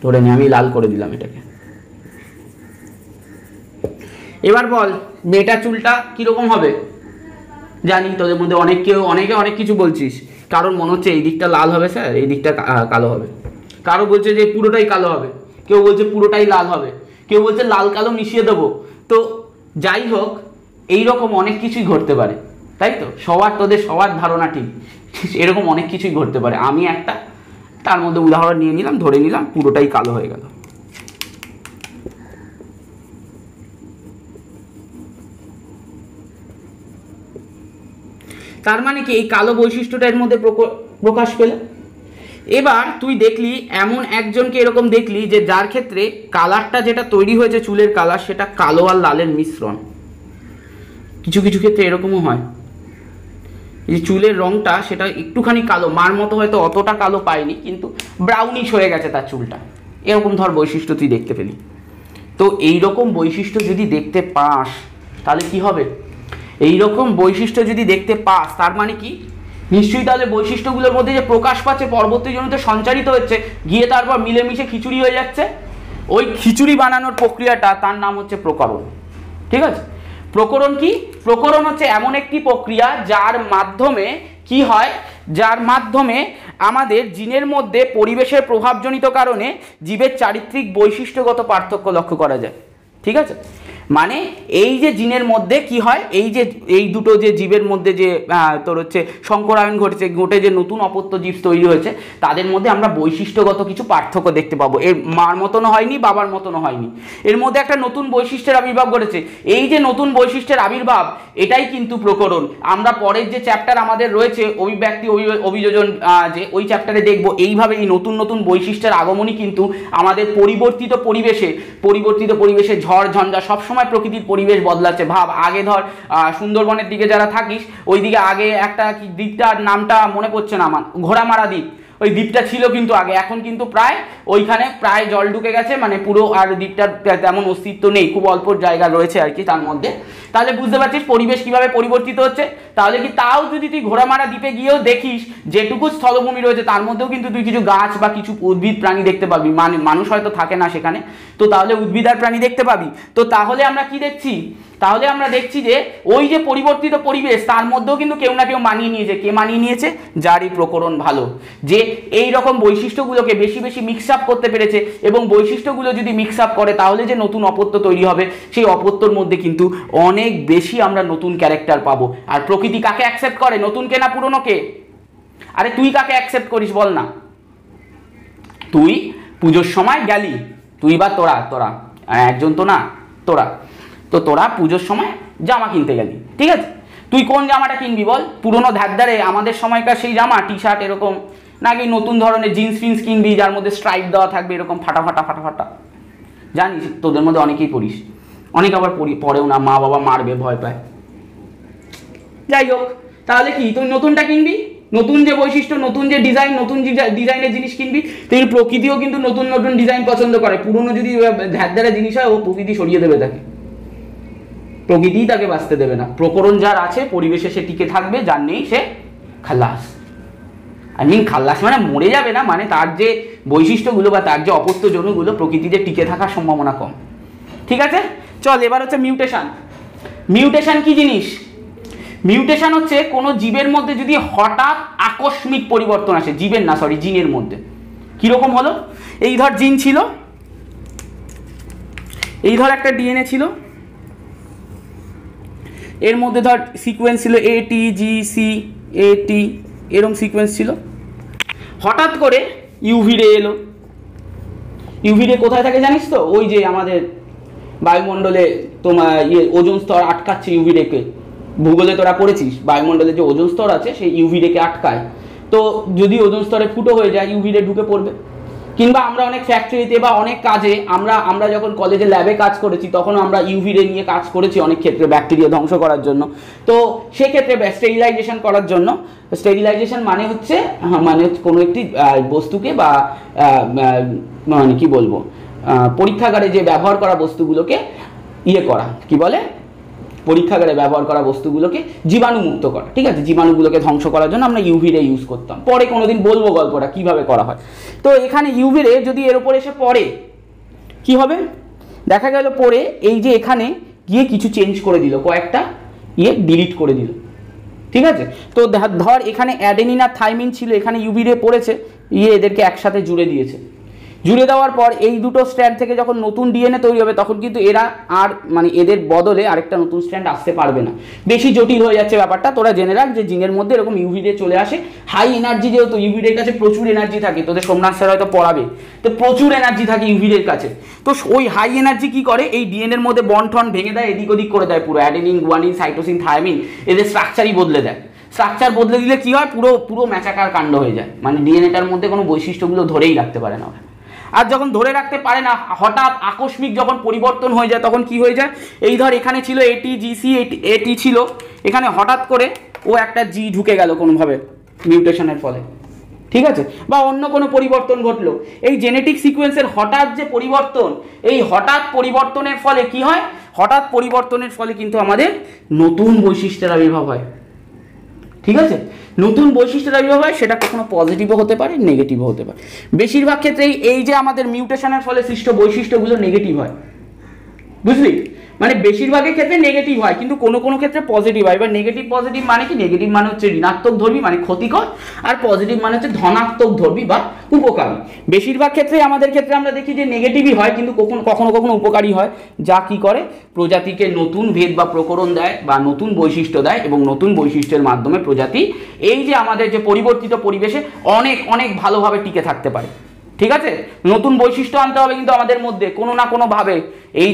ধরে নি আমি লাল করে দিলাম এটাকে। এবার বল মেয়েটার চুলটা কীরকম হবে? জানি তোদের মধ্যে অনেকে অনেক কিছু বলছিস, কারণ মনে হচ্ছে এই দিকটা লাল হবে স্যার, এই দিকটা কালো হবে, কারো বলছে যে পুরোটাই কালো হবে, কেউ বলছে পুরোটাই লাল হবে, কেউ বলছে লাল কালো মিশিয়ে দেবো। তো যাই হোক, এইরকম অনেক কিছুই ঘটতে পারে, তাই তো? তোদের সবার ধারণা ঠিক, এরকম অনেক কিছুই ঘটতে পারে। আমি একটা তার মধ্যে উদাহরণ নিয়ে নিলাম, ধরে নিলাম পুরোটাই কালো হয়ে গেল। তার মানে কি এই কালো বৈশিষ্ট্যটা এর মধ্যে প্রকাশ পেল। এবার তুই দেখলি এমন একজনকে এরকম দেখলি যে যার ক্ষেত্রে কালারটা যেটা তৈরি হয়েছে চুলের কালার, সেটা কালো আর লালের মিশ্রণ। কিছু কিছু ক্ষেত্রে এরকমও হয় যে চুলের রংটা সেটা একটুখানি কালো, মার মতো হয়তো অতটা কালো পায়নি, কিন্তু ব্রাউনিশ হয়ে গেছে তার চুলটা, এরকম ধর বৈশিষ্ট্য তুই দেখতে পেলি। তো এইরকম বৈশিষ্ট্য যদি দেখতে পাস তাহলে কি হবে? এইরকম বৈশিষ্ট্য যদি দেখতে পাস তার মানে কি? নিশ্চয়ই তাহলে বৈশিষ্ট্যগুলোর মধ্যে যে প্রকাশ পাচ্ছে পরবর্তী জনিতে সঞ্চারিত হচ্ছে, গিয়ে তারপর মিলেমিশে খিচুড়ি হয়ে যাচ্ছে। ওই খিচুড়ি বানানোর প্রক্রিয়াটা, তার নাম হচ্ছে প্রকরণ। ঠিক আছে, প্রকরণ কি? প্রকরণ হচ্ছে এমন একটি প্রক্রিয়া যার মাধ্যমে কি হয়, যার মাধ্যমে আমাদের জিনের মধ্যে পরিবেশের প্রভাবজনিত কারণে জীবের চারিত্রিক বৈশিষ্ট্যগত পার্থক্য লক্ষ্য করা যায়। ঠিক আছে, মানে এই যে জিনের মধ্যে কি হয়, এই দুটো যে জীবের মধ্যে যে তোর হচ্ছে সংকরায়ন ঘটে যে নতুন অপত্য জীব তৈরি হয়েছে, তাদের মধ্যে আমরা বৈশিষ্ট্যগত কিছু পার্থক্য দেখতে পাবো। এর মার মতনও হয়নি, বাবার মতনও হয়নি, এর মধ্যে একটা নতুন বৈশিষ্ট্যের আবির্ভাব ঘটেছে। এই যে নতুন বৈশিষ্ট্যের আবির্ভাব, এটাই কিন্তু প্রকরণ। আমরা পরের যে চ্যাপ্টার আমাদের রয়েছে অভিব্যক্তি অভিযোজন, যে ওই চ্যাপ্টারে দেখবো এইভাবে এই নতুন নতুন বৈশিষ্ট্যের আগমনই কিন্তু আমাদের পরিবর্তিত পরিবেশে ঝড় ঝঞ্ঝা, সবসময় প্রকৃতির পরিবেশ বদলাচ্ছে। ভাব, আগে ধর সুন্দরবনের দিকে যারা থাকিস, ওই দিকে আগে একটা কি দ্বীপটার নামটা মনে পড়ছে না আমার, ঘোড়ামারা দ্বীপ, ওই দ্বীপটা ছিল কিন্তু আগে, এখন কিন্তু প্রায় ওইখানে প্রায় জল ঢুকে গেছে, মানে পুরো আর দ্বীপটার তেমন অস্তিত্ব নেই, খুব অল্প জায়গা রয়েছে আর কি তার মধ্যে। তাহলে বুঝতে পারছিস পরিবেশ কিভাবে পরিবর্তিত হচ্ছে। তাহলে কি তাও যদি তুই ঘোড়ামারা দ্বীপে গিয়েও দেখিস যেটুকু স্থলভূমি রয়েছে তার মধ্যেও কিন্তু তুই কিছু গাছ বা কিছু উদ্ভিদ প্রাণী দেখতে পাবি, মানে মানুষ হয়তো থাকে না সেখানে, তো তাহলে উদ্ভিদ আর প্রাণী দেখতে পাবি। তো তাহলে আমরা কি দেখছি, তাহলে আমরা দেখছি যে ওই যে পরিবর্তিত পরিবেশ তার মধ্যেও কিন্তু কেউ না কেউ মানিয়ে নিয়েছে। কে মানিয়ে নিয়েছে? যার এই প্রকরণ ভালো, যে এই রকম বৈশিষ্ট্যগুলোকে বেশি বেশি মিক্স আপ করতে পেরেছে, এবং বৈশিষ্ট্যগুলো যদি মিক্স আপ করে তাহলে যে নতুন অপত্য তৈরি হবে, সেই অপত্যর মধ্যে কিন্তু অনেক বেশি আমরা নতুন ক্যারেক্টার পাবো। আর প্রকৃতি কাকে অ্যাকসেপ্ট করে, নতুনকে না পুরনোকে? আরে তুই কাকে অ্যাকসেপ্ট করিস বল না? তুই পুজোর সময় গেলি, তুই বা তোরা একজন তো না, তোরা পুজোর সময় জামা কিনতে গেলি, ঠিক আছে? তুই কোন জামাটা কিনবি বল? পুরোনো ধারদারে আমাদের সময়কার সেই জামা টি শার্ট এরকম, নাকি নতুন ধরনের জিন্স ফিন্স কিনবি যার মধ্যে স্ট্রাইপ দেওয়া থাকবে এরকম ফাটা ফাটা? জানিস তোদের মধ্যে অনেকেই পড়িস, অনেক আবার পড়েও না, মা বাবা মারবে ভয় পায়। যাই হোক, তাহলে কি তুই নতুনটা কিনবি? নতুন যে বৈশিষ্ট্য, নতুন যে ডিজাইন, নতুন ডিজাইনের জিনিস কিনবি। তুই প্রকৃতিও কিন্তু নতুন নতুন ডিজাইন পছন্দ করে। পুরনো যদি ধ্যার জিনিস হয় ও প্রকৃতি সরিয়ে দেবে তাকে, প্রকৃতিই তাকে বাঁচতে দেবে না। প্রকরণ যার আছে পরিবেশে সে টিকে থাকবে, যার নেই সে খাল্লাস। খাল্লাস মানে মরে যাবে না, মানে তার যে বৈশিষ্ট্যগুলো বা তার যে অপত্য জনুগুলো প্রকৃতিতে টিকে থাকার সম্ভাবনা কম। ঠিক আছে, চল এবার হচ্ছে মিউটেশন। মিউটেশন কি জিনিস? মিউটেশন হচ্ছে কোনো জীবের মধ্যে যদি হঠাৎ আকস্মিক পরিবর্তন আসে, জিনের মধ্যে। কিরকম হলো? এই ধর জিন ছিল, এই ধর একটা ডিএনএ ছিল, এর মধ্যে ধর সিকোয়েন্স ছিল ATGC এরকম সিকোয়েন্স ছিল। হঠাৎ করে ইউভি রে এলো। ইউভি রে কোথায় থাকে জানিস তো? ওই যে আমাদের বায়ুমণ্ডলে তোমার ওজোন স্তর আটকাচ্ছে ইউভি রেকে। ভূগোলে তোরা পড়েছিস বায়ুমণ্ডলে যে ওজোন স্তর আছে সেই ইউভি রেকে আটকায়। তো যদি ওজোন স্তরে ফুটো হয়ে যায় ইউভি রে ঢুকে পড়বে। কিংবা আমরা অনেক ফ্যাক্টরিতে বা অনেক কাজে আমরা যখন কলেজে ল্যাবে কাজ করেছি তখন আমরা ইউভি রে নিয়ে কাজ করেছি অনেক ক্ষেত্রে, ব্যাকটেরিয়া ধ্বংস করার জন্য। তো সেক্ষেত্রে স্টেরিলাইজেশন করার জন্য, স্টেরিলাইজেশন মানে হচ্ছে কোনো একটি বস্তুকে বা মানে কি বলবো, পরীক্ষাগারে যে ব্যবহার করা বস্তুগুলোকে করা, কি বলে, পরীক্ষাগারে ব্যবহার করা বস্তুগুলোকে জীবাণুমুক্ত করা। ঠিক আছে, জীবাণুগুলোকে ধ্বংস করার জন্য আমরা ইউভি রে ইউজ করতাম। পরে কোনোদিন বলবো গল্পটা কিভাবে করা হয়। তো এখানে ইউভি রে যদি এর উপর এসে পড়ে কি হবে? দেখা গেল পরে এই যে এখানে গিয়ে কিছু চেঞ্জ করে দিল, কয়েকটা ডিলিট করে দিল। ঠিক আছে, তো ধর এখানে অ্যাডেনিন আর থাইমিন ছিল, এখানে ইউভি রে পড়েছে, এদেরকে একসাথে জুড়ে দিয়েছে। জুড়ে দেওয়ার পর এই দুটো স্ট্র্যান্ড থেকে যখন নতুন ডিএনএ তৈরি হবে তখন কিন্তু এরা আর মানে এদের বদলে আরেকটা নতুন স্ট্র্যান্ড আসতে পারবে না। বেশি জটিল হয়ে যাচ্ছে ব্যাপারটা। তোরা জেনে রাখ যে জিনের মধ্যে এরকম ইউভি রে চলে আসে। হাই এনার্জি, যেহেতু ইউভি রের কাছে প্রচুর এনার্জি থাকে, তোদের সোমনাথ স্যার হয়তো পড়াবে, তো প্রচুর এনার্জি থাকে ইউভি রের কাছে। তো ওই হাই এনার্জি কি করে, এই ডিএনএর মধ্যে বন্ড টন ভেঙে দেয়, এদিক ওদিক করে দেয় পুরো। অ্যাডেনিন, গুয়ানিন, সাইটোসিন, থায়ামিন এদের স্ট্রাকচারই বদলে দেয়। স্ট্রাকচার বদলে দিলে কি হয়, পুরো ম্যাচাকার কাণ্ড হয়ে যায়। মানে ডিএনএটার মধ্যে কোনো বৈশিষ্ট্যগুলো ধরেই রাখতে পারে না। আর যখন ধরে রাখতে পারে না, হঠাৎ আকস্মিক যখন পরিবর্তন হয়ে যায় তখন কি হয়ে যায়, এই ধর এখানে ছিল ATGC ছিল, এখানে হঠাৎ করে ও একটা জি ঢুকে গেল কোনোভাবে মিউটেশনের ফলে। ঠিক আছে, বা অন্য কোনো পরিবর্তন ঘটলো। এই জেনেটিক সিকোয়েন্সের হঠাৎ যে পরিবর্তন, এই হঠাৎ পরিবর্তনের ফলে কি হয়, হঠাৎ পরিবর্তনের ফলে কিন্তু আমাদের নতুন বৈশিষ্ট্যের আবির্ভাব হয়। ঠিক আছে, নতুন বৈশিষ্ট্যের আবির্ভাব হয়, সেটা কখনো পজিটিভও হতে পারে, নেগেটিভও হতে পারে। বেশিরভাগ ক্ষেত্রেই এই যে আমাদের মিউটেশনের ফলে সৃষ্ট বৈশিষ্ট্যগুলো নেগেটিভ হয়, বুঝলি? মানে বেশিরভাগের ক্ষেত্রে নেগেটিভ হয়, কিন্তু কোনো কোনো ক্ষেত্রে পজিটিভ হয়। এবার নেগেটিভ পজিটিভ মানে কি? নেগেটিভ মানে হচ্ছে ঋণাত্মক ধর্মী, মানে ক্ষতিকর, আর পজিটিভ মানে হচ্ছে ধনাত্মক ধর্মী বা উপকারী। বেশিরভাগ ক্ষেত্রে আমাদের ক্ষেত্রে আমরা দেখি যে নেগেটিভই হয়, কিন্তু কখনো কখনো উপকারী হয়, যা কি করে প্রজাতিকে নতুন ভেদ বা প্রকরণ দেয় বা নতুন বৈশিষ্ট্য দেয়, এবং নতুন বৈশিষ্ট্যের মাধ্যমে প্রজাতি এই যে আমাদের যে পরিবর্তিত পরিবেশে অনেক অনেক ভালোভাবে টিকে থাকতে পারে। ঠিক আছে, নতুন বৈশিষ্ট্য আনতে হবে কিন্তু আমাদের মধ্যে কোনো না কোনো ভাবে। এই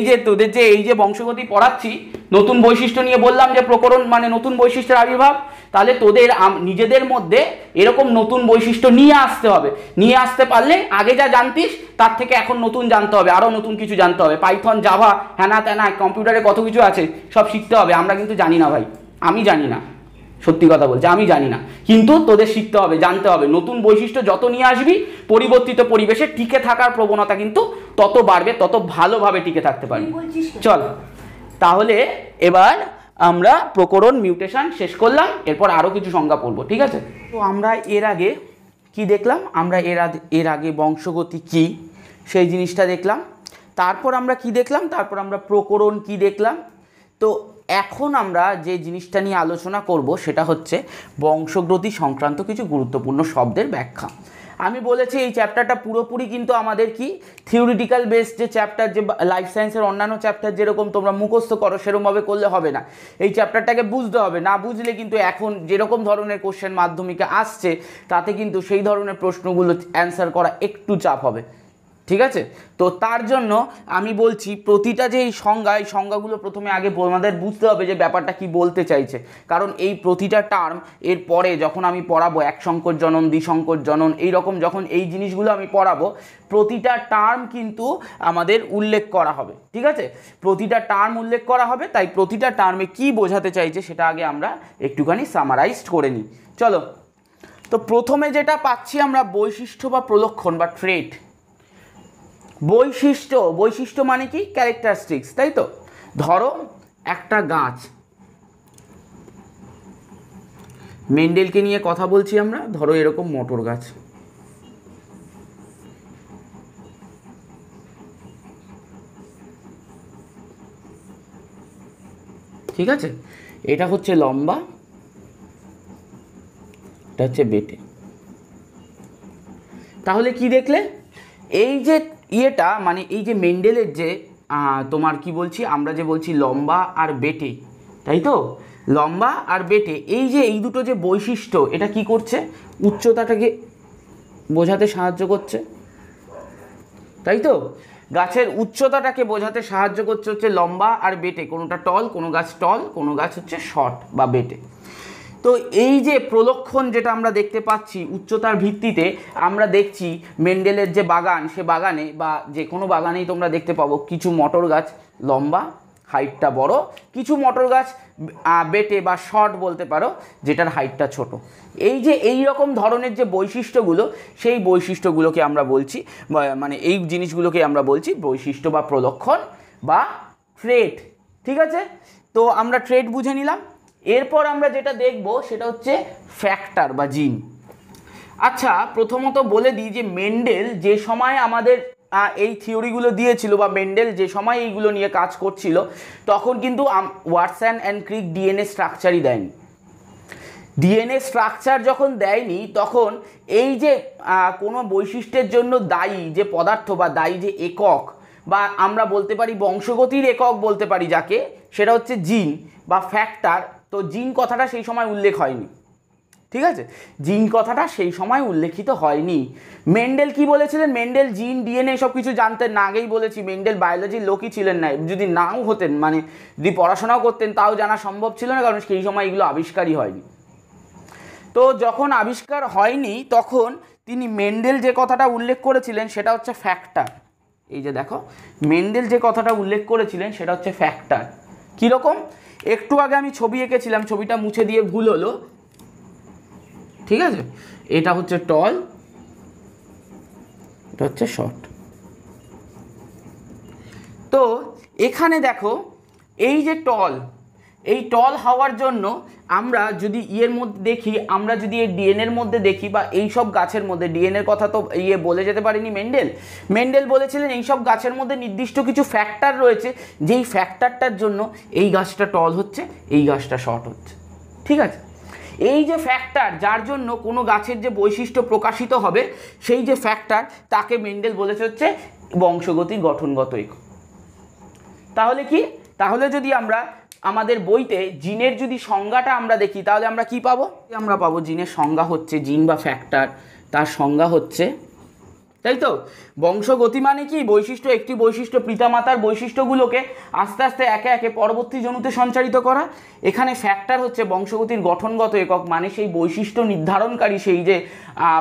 যে তোদের যে এই যে বংশগতি পড়াচ্ছি, নতুন বৈশিষ্ট্য নিয়ে বললাম যে প্রকরণ মানে নতুন বৈশিষ্ট্যের আবির্ভাব, তাহলে তোদের নিজেদের মধ্যে এরকম নতুন বৈশিষ্ট্য নিয়ে আসতে হবে। নিয়ে আসতে পারলে আগে যা জানতিস তার থেকে এখন নতুন জানতে হবে, আরও নতুন কিছু জানতে হবে। পাইথন, জাভা, হ্যানা ত্যানা, কম্পিউটারে কত কিছু আছে সব শিখতে হবে। আমরা কিন্তু জানি না ভাই, আমি জানি না, সত্যি কথা বলছি আমি জানি না, কিন্তু তোদের শিখতে হবে, জানতে হবে। নতুন বৈশিষ্ট্য যত নিয়ে আসবি পরিবর্তিত পরিবেশে টিকে থাকার প্রবণতা কিন্তু তত বাড়বে, তত ভালোভাবে টিকে থাকতে পারবি। চল তাহলে এবার আমরা প্রকরণ মিউটেশন শেষ করলাম, এরপর আরও কিছু সংজ্ঞা পড়বো, ঠিক আছে? তো আমরা এর আগে কি দেখলাম? আমরা এর আগে বংশগতি কি সেই জিনিসটা দেখলাম। তারপর আমরা কি দেখলাম? তারপর আমরা প্রকরণ কি দেখলাম। তো এখন আমরা যে জিনিসটা নিয়ে আলোচনা করব সেটা হচ্ছে বংশগতি সংক্রান্ত কিছু গুরুত্বপূর্ণ শব্দের ব্যাখ্যা। আমি বলেছি এই চ্যাপ্টারটা পুরোপুরি কিন্তু আমাদের কি থিওরিটিক্যাল বেসড যে চ্যাপ্টার, যে লাইফ সায়েন্সের অন্যান্য চ্যাপ্টার যেরকম তোমরা মুখস্থ করো সেরকমভাবে করলে হবে না, এই চ্যাপ্টারটাকে বুঝতে হবে। না বুঝলে কিন্তু এখন যেরকম ধরনের কোশ্চেন মাধ্যমিকে আসছে তাতে কিন্তু সেই ধরনের প্রশ্নগুলো অ্যান্সার করা একটু চাপ হবে, ঠিক আছে? তো তার জন্য আমি বলছি প্রতিটা যে এই সংজ্ঞাগুলো প্রথমে আগে আমাদের বুঝতে হবে যে ব্যাপারটা কি বলতে চাইছে। কারণ এই প্রতিটা টার্ম এর পরে যখন আমি পড়াবো এক সংকর জনন, দ্বিসংকর জনন, এইরকম যখন এই জিনিসগুলো আমি পড়াবো প্রতিটা টার্ম কিন্তু আমাদের উল্লেখ করা হবে, ঠিক আছে? প্রতিটা টার্ম উল্লেখ করা হবে, তাই প্রতিটা টার্মে কি বোঝাতে চাইছে সেটা আগে আমরা একটুখানি সামারাইজড করে নিই। চলো, তো প্রথমে যেটা পাচ্ছি আমরা বৈশিষ্ট্য বা প্রলক্ষণ বা ট্রেট। বৈশিষ্ট্য মানে কি? ক্যারেক্টারিস্টিক্স, তাই তো? ধরো একটা গাছ, মেন্ডেলকে নিয়ে কথা বলছি আমরা, ধরো এরকম মটর গাছ, ঠিক আছে? এটা হচ্ছে লম্বা, এটা হচ্ছে বেটে। তাহলে কি দেখলে? এই যে ইয়েটা মানে এই যে মেন্ডেলের যে তোমার কি বলছি আমরা যে বলছি লম্বা আর বেটে, তাই তো? লম্বা আর বেটে এই যে এই দুটো যে বৈশিষ্ট্য, এটা কি করছে? উচ্চতাটাকে বোঝাতে সাহায্য করছে, তাই তো? গাছের উচ্চতাটাকে বোঝাতে সাহায্য করছে হচ্ছে লম্বা আর বেটে। কোনোটা টল, কোনো গাছ টল, কোনো গাছ হচ্ছে শর্ট বা বেটে। তো এই যে প্রলক্ষণ যেটা আমরা দেখতে পাচ্ছি উচ্চতার ভিত্তিতে, আমরা দেখছি মেন্ডেলের যে বাগান, সে বাগানে বা যে কোনো বাগানেই তোমরা দেখতে পাবো কিছু মটর গাছ লম্বা, হাইটটা বড়, কিছু মটর গাছ বেটে বা শর্ট বলতে পারো, যেটার হাইটটা ছোট। এই যে এই রকম ধরনের যে বৈশিষ্ট্যগুলো, সেই বৈশিষ্ট্যগুলোকে আমরা বলছি, মানে এই জিনিসগুলোকে আমরা বলছি বৈশিষ্ট্য বা প্রলক্ষণ বা ট্রেট, ঠিক আছে? তো আমরা ট্রেট বুঝে নিলাম। এরপর আমরা যেটা দেখব সেটা হচ্ছে ফ্যাক্টর বা জিন। আচ্ছা, প্রথমত বলে দিই যে মেন্ডেল যে সময় আমাদের এই থিওরিগুলো দিয়েছিল বা মেন্ডেল যে সময় এইগুলো নিয়ে কাজ করছিল তখন কিন্তু ওয়াটসন অ্যান্ড ক্রিক ডিএনএ স্ট্রাকচারই দেয়নি। ডিএনএ স্ট্রাকচার যখন দেয়নি তখন এই যে কোনো বৈশিষ্ট্যের জন্য দায়ী যে পদার্থ বা দায়ী যে একক বা আমরা বলতে পারি বংশগতির একক বলতে পারি যাকে, সেটা হচ্ছে জিন বা ফ্যাক্টর। তো জিন কথাটা সেই সময় উল্লেখ হয়নি, ঠিক আছে? জিন কথাটা সেই সময় উল্লেখিত হয়নি। মেন্ডেল কি বলেছিলেন? মেন্ডেল জিন ডিএনএ সব কিছু জানতেন না, আগেই বলেছি মেন্ডেল বায়োলজির লোকই ছিলেন না। যদি নাও হতেন, মানে যদি পড়াশোনাও করতেন, তাও জানা সম্ভব ছিল না, কারণ সেই সময় এগুলো আবিষ্কারই হয়নি। তো যখন আবিষ্কার হয়নি তখন তিনি মেন্ডেল যে কথাটা উল্লেখ করেছিলেন সেটা হচ্ছে ফ্যাক্টর। এই যে দেখো, মেন্ডেল যে কথাটা উল্লেখ করেছিলেন সেটা হচ্ছে ফ্যাক্টর। কীরকম? একটু আগে আমি ছবি এঁকেছিলাম, ছবিটা মুছে দিয়ে ভুল হলো, ঠিক আছে? এটা হচ্ছে টল, এটা হচ্ছে শর্ট। তো এখানে দেখো এই যে টল, এই টল হওয়ার জন্য আমরা যদি ইয়ের মধ্যে দেখি, আমরা যদি এই ডিএনএর মধ্যে দেখি বা এই সব গাছের মধ্যে, ডিএনএর কথা তো বলে যেতে পারেনি মেন্ডেল বলেছিলেন এই সব গাছের মধ্যে নির্দিষ্ট কিছু ফ্যাক্টর রয়েছে, যেই ফ্যাক্টরটার জন্য এই গাছটা টল হচ্ছে, এই গাছটা শর্ট হচ্ছে, ঠিক আছে? এই যে ফ্যাক্টর যার জন্য কোনো গাছের যে বৈশিষ্ট্য প্রকাশিত হবে, সেই যে ফ্যাক্টর তাকে মেন্ডেল বলেছে হচ্ছে বংশগতির গঠনগত একক। তাহলে কি? তাহলে যদি আমরা আমাদের বইতে জিনের যদি সংজ্ঞাটা আমরা দেখি তাহলে আমরা কি পাবো? আমরা পাবো জিনের সংজ্ঞা হচ্ছে, জিন বা ফ্যাক্টর তার সংজ্ঞা হচ্ছে, তাই তো? বংশগতি মানে কি? বৈশিষ্ট্য, একটি বৈশিষ্ট্য পিতামাতার বৈশিষ্ট্যগুলোকে আস্তে আস্তে একে একে পরবর্তী জনুতে সঞ্চারিত করা। এখানে ফ্যাক্টর হচ্ছে বংশগতির গঠনগত একক, মানে সেই বৈশিষ্ট্য নির্ধারণকারী সেই যে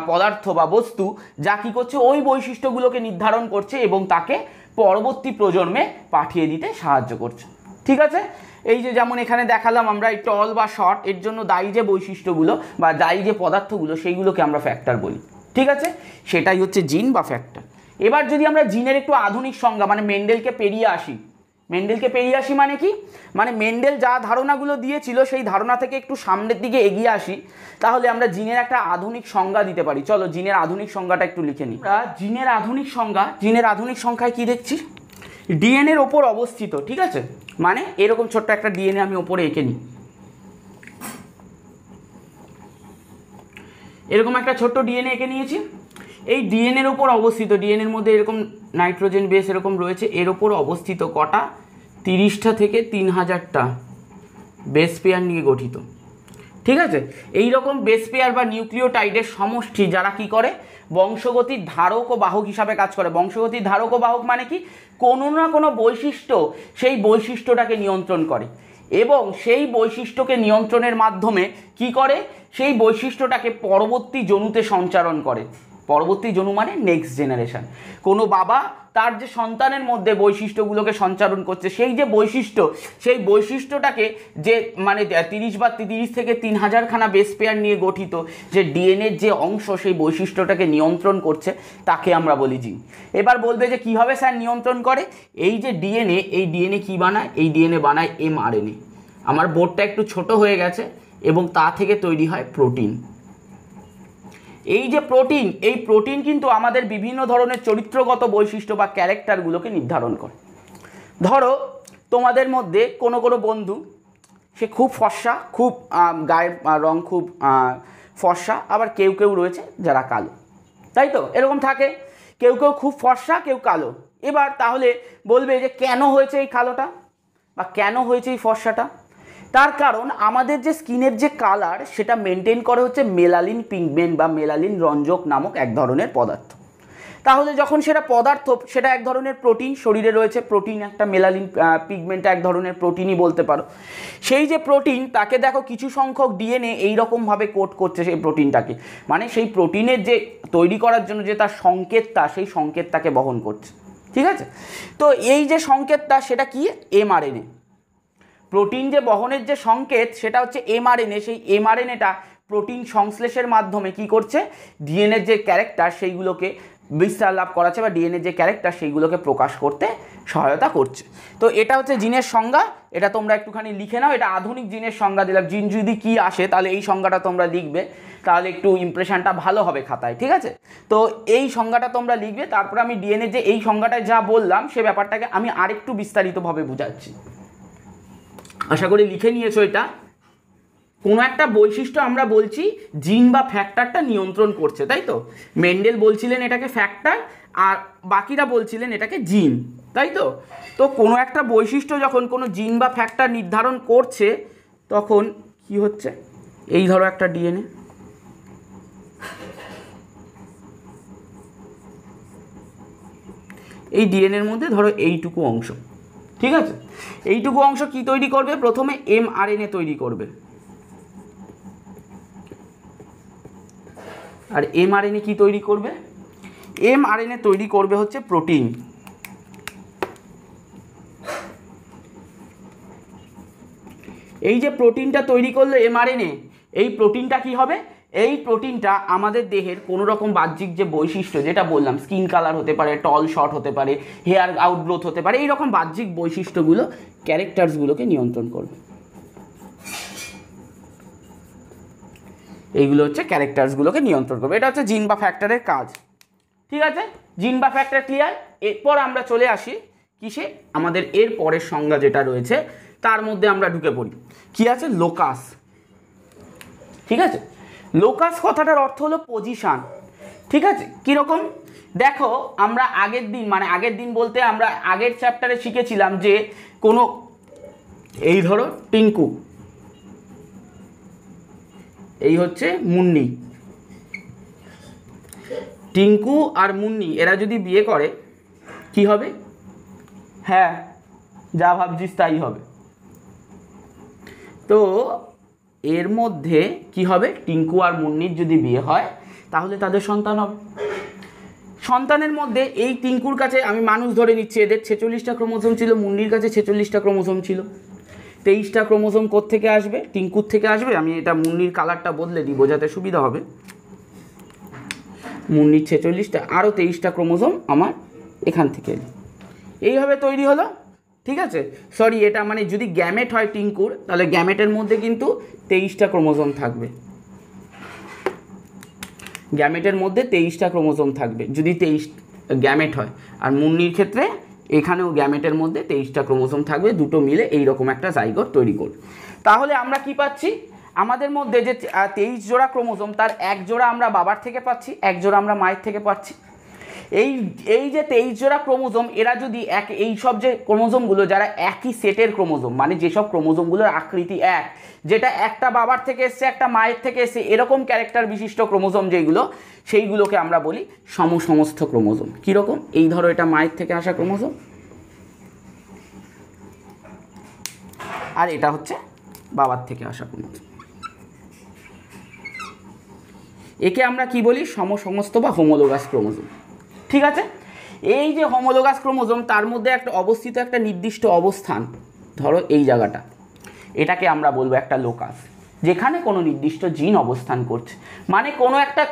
পদার্থ বা বস্তু যা কী করছে ওই বৈশিষ্ট্যগুলোকে নির্ধারণ করছে এবং তাকে পরবর্তী প্রজন্মে পাঠিয়ে দিতে সাহায্য করছে, ঠিক আছে? এই যে যেমন এখানে দেখালাম আমরা এই টল বা শর্ট, এর জন্য দায়ী যে বৈশিষ্ট্যগুলো বা দায়ী যে পদার্থগুলো সেইগুলোকে আমরা ফ্যাক্টর বলি, ঠিক আছে? সেটাই হচ্ছে জিন বা ফ্যাক্টর। এবার যদি আমরা জিনের একটু আধুনিক সংজ্ঞা মানে মেন্ডেলকে পেরিয়ে আসি, মেন্ডেলকে পেরিয়ে আসি মানে কি, মানে মেন্ডেল যা ধারণাগুলো দিয়েছিল সেই ধারণা থেকে একটু সামনের দিকে এগিয়ে আসি, তাহলে আমরা জিনের একটা আধুনিক সংজ্ঞা দিতে পারি। চলো জিনের আধুনিক সংজ্ঞাটা একটু লিখে নিই। জিনের আধুনিক সংখ্যায় কি দেখছি, ডিএনএর ওপর অবস্থিত, ঠিক আছে, মানে এরকম ছোট্ট একটা ডিএনএ আমি ওপরে এঁকে নিই, এরকম একটা ছোট্ট ডিএনএ এঁকে নিয়েছি। এই ডিএনএর ওপর অবস্থিত, ডিএনএর মধ্যে এরকম নাইট্রোজেন বেস এরকম রয়েছে, এর ওপর অবস্থিত কটা 30টা থেকে 3000টা বেস পেয়ার নিয়ে গঠিত, ঠিক আছে। এই রকম বেস পেয়ার বা নিউক্লিওটাইডের সমষ্টি যারা কি করে, বংশগতির ধারক ও বাহক হিসাবে কাজ করে। বংশগতির ধারক ও বাহক মানে কি, কোনো না কোনো বৈশিষ্ট্য সেই বৈশিষ্ট্যটাকে নিয়ন্ত্রণ করে এবং সেই বৈশিষ্ট্যকে নিয়ন্ত্রণের মাধ্যমে কি করে, সেই বৈশিষ্ট্যটাকে পরবর্তী জনুতে সঞ্চারণ করে। পরবর্তী জনু মানে নেক্সট জেনারেশন। কোনো বাবা তার যে সন্তানের মধ্যে বৈশিষ্ট্যগুলোকে সঞ্চারণ করছে, সেই যে বৈশিষ্ট্য, সেই বৈশিষ্ট্যটাকে যে মানে 30 থেকে 3000 খানা বেস পেয়ার নিয়ে গঠিত যে ডিএনএর যে অংশ, সেই বৈশিষ্ট্যটাকে নিয়ন্ত্রণ করছে, তাকে আমরা বলি জিন। এবার বলবে যে কীভাবে স্যার নিয়ন্ত্রণ করে, এই যে ডিএনএ, এই ডিএনএ কী বানায়, এই ডিএনএ বানায় এমআরএনএ। আমার বোর্ডটা একটু ছোট হয়ে গেছে এবং তা থেকে তৈরি হয় প্রোটিন। এই যে প্রোটিন, এই প্রোটিন কিন্তু আমাদের বিভিন্ন ধরনের চরিত্রগত বৈশিষ্ট্য বা ক্যারেক্টারগুলোকে নির্ধারণ করে। ধরো তোমাদের মধ্যে কোনো কোনো বন্ধু, সে খুব ফর্সা, খুব গায়ের রং খুব ফর্সা, আবার কেউ কেউ রয়েছে যারা কালো, তাই তো, এরকম থাকে। কেউ কেউ খুব ফর্সা, কেউ কালো। এবার তাহলে বলবে যে কেন হয়েছে এই কালোটা বা কেন হয়েছে এই ফর্সাটা, তার কারণ আমাদের যে স্কিনের যে কালার, সেটা মেনটেন করে হচ্ছে মেলালিন পিগমেন্ট বা মেলালিন রঞ্জক নামক এক ধরনের পদার্থ। তাহলে যখন সেটা পদার্থ, সেটা এক ধরনের প্রোটিন, শরীরে রয়েছে প্রোটিন একটা, মেলালিন পিগমেন্টটা এক ধরনের প্রোটিনই বলতে পারো। সেই যে প্রোটিন, তাকে দেখো কিছু সংখ্যক ডিএনএ এইরকমভাবে কোড করছে সেই প্রোটিনটাকে, মানে সেই প্রোটিনের যে তৈরি করার জন্য যে তার সংকেতটা, সেই সংকেতটাকে বহন করছে, ঠিক আছে। তো এই যে সংকেতটা, সেটা কি, এমআরএনএ। প্রোটিন যে বহনের যে সংকেত, সেটা হচ্ছে এমআরএনএ। সেই এমআরএনএটা প্রোটিন সংশ্লেষের মাধ্যমে কি করছে, ডিএনএর যে ক্যারেক্টার সেইগুলোকে বিস্তার লাভ করাচ্ছে বা ডিএনএর যে ক্যারেক্টার সেইগুলোকে প্রকাশ করতে সহায়তা করছে। তো এটা হচ্ছে জিনের সংজ্ঞা, এটা তোমরা একটুখানি লিখে নাও। এটা আধুনিক জিনের সংজ্ঞা দিলাম। জিন যদি কি আসে তাহলে এই সংজ্ঞাটা তোমরা লিখবে, তাহলে একটু ইমপ্রেশনটা ভালো হবে খাতায়, ঠিক আছে। তো এই সংজ্ঞাটা তোমরা লিখবে। তারপরে আমি ডিএনএ যে এই সংজ্ঞাটায় যা বললাম সে ব্যাপারটাকে আমি আরেকটু বিস্তারিতভাবে বুঝাচ্ছি, আশা করি লিখে নিয়েছো। এটা কোনো একটা বৈশিষ্ট্য আমরা বলছি জিন বা ফ্যাক্টরটা নিয়ন্ত্রণ করছে, তাই তো। মেন্ডেল বলছিলেন এটাকে ফ্যাক্টর, আর বাকিরা বলছিলেন এটাকে জিন, তাই তো। তো কোনো একটা বৈশিষ্ট্য যখন কোনো জিন বা ফ্যাক্টর নির্ধারণ করছে, তখন কি হচ্ছে, এই ধরো একটা ডিএনএ, এই ডিএনএর মধ্যে ধরো এইটুকু অংশ, ঠিক আছে। এইটুকু অংশ কি তৈরি করবে, প্রথমে এমআরএনএ তৈরি করবে, আর এমআরএনএ কি তৈরি করবে, এমআরএনএ তৈরি করবে হচ্ছে প্রোটিন। এই যে প্রোটিনটা তৈরি করলো এমআরএনএ, এই প্রোটিনটা কি হবে, এই প্রোটিনটা আমাদের দেহের কোনো রকম বাহ্যিক যে বৈশিষ্ট্য, যেটা বললাম স্কিন কালার হতে পারে, টল শর্ট হতে পারে, হেয়ার আউটগ্রোথ হতে পারে, এইরকম বাহ্যিক বৈশিষ্ট্যগুলো, ক্যারেক্টারসগুলোকে নিয়ন্ত্রণ করবে। এইগুলো হচ্ছে ক্যারেক্টারসগুলোকে নিয়ন্ত্রণ করবে। এটা হচ্ছে জিন বা ফ্যাক্টরের কাজ, ঠিক আছে। জিন বা ফ্যাক্টর ক্লিয়ার। এরপর আমরা চলে আসি কিসে, আমাদের এর পরের সংজ্ঞা যেটা রয়েছে তার মধ্যে আমরা ঢুকে পড়ি। কি আছে, লোকাস, ঠিক আছে। লোকাস কথাটার অর্থ হলো পজিশন, ঠিক আছে। কীরকম, দেখো আমরা আগের দিন, মানে আগের দিন বলতে আমরা আগের চ্যাপ্টারে শিখেছিলাম যে কোনো, এই ধরো টিঙ্কু, এই হচ্ছে মুন্নি, টিঙ্কু আর মুন্নি এরা যদি বিয়ে করে কি হবে, হ্যাঁ যা ভাবছিস তাই হবে। তো এর মধ্যে কি হবে, টিঙ্কু আর মুন্নির যদি বিয়ে হয় তাহলে তাদের সন্তান হবে। সন্তানের মধ্যে এই টিঙ্কুর কাছে আমি মানুষ ধরে নিচ্ছি, এদের 46টা ক্রোমোসোম ছিল, মুন্নির কাছে 46টা ক্রোমোসোম ছিল। 23টা ক্রোমোসোম কোত্থেকে আসবে, টিঙ্কুর থেকে আসবে। আমি এটা মুন্নির কালারটা বদলে দিই, বোঝাতে সুবিধা হবে। মুন্নির 46টা, আরও 23টা ক্রোমোসোম আমার এখান থেকে এইভাবে তৈরি হলো। ঠিক আছে, সরি এটা মানে যদি গ্যামেট হয় টিঙ্কুর, তাহলে গ্যামেটের মধ্যে কিন্তু 23টা ক্রোমোজোম থাকবে, গ্যামেটের মধ্যে 23টা ক্রোমোজোম থাকবে যদি 23 গ্যামেট হয়। আর মুন্নির ক্ষেত্রে এখানেও গ্যামেটের মধ্যে 23টা ক্রোমোজোম থাকবে, দুটো মিলে এইরকম একটা জাইগোট তৈরি করবে। তাহলে আমরা কি পাচ্ছি, আমাদের মধ্যে যে 23 জোড়া ক্রোমোজোম তার এক জোড়া আমরা বাবার থেকে পাচ্ছি, এক জোড়া আমরা মায়ের থেকে পাচ্ছি। এই যে 23 জোড়া ক্রোমোজোম, এরা যদি এই সব যে ক্রোমোজোমগুলো যারা একই সেটের ক্রোমোজোম, মানে যেসব ক্রোমোজোমগুলোর আকৃতি এক, যেটা একটা বাবার থেকে এসছে একটা মায়ের থেকে এসছে, এরকম ক্যারেক্টার বিশিষ্ট ক্রোমোজোম যেগুলো, সেইগুলোকে আমরা বলি সমসমস্ত ক্রোমোজোম। কীরকম, এই ধরো এটা মায়ের থেকে আসা ক্রোমোজোম, আর এটা হচ্ছে বাবার থেকে আসা ক্রোমোজোম। একে আমরা কি বলি, সমসমস্ত বা হোমোলোগাস ক্রোমোজোম। ঠিক আছে, এই যে হোমোলোগাস ক্রোমোজোম তার মধ্যে একটা অবস্থিত একটা নির্দিষ্ট অবস্থান, ধরো এই জায়গাটা, এটাকে আমরা বলবো একটা লোকাস, যেখানে কোনো নির্দিষ্ট জিন অবস্থান করছে। মানে কোনো একটা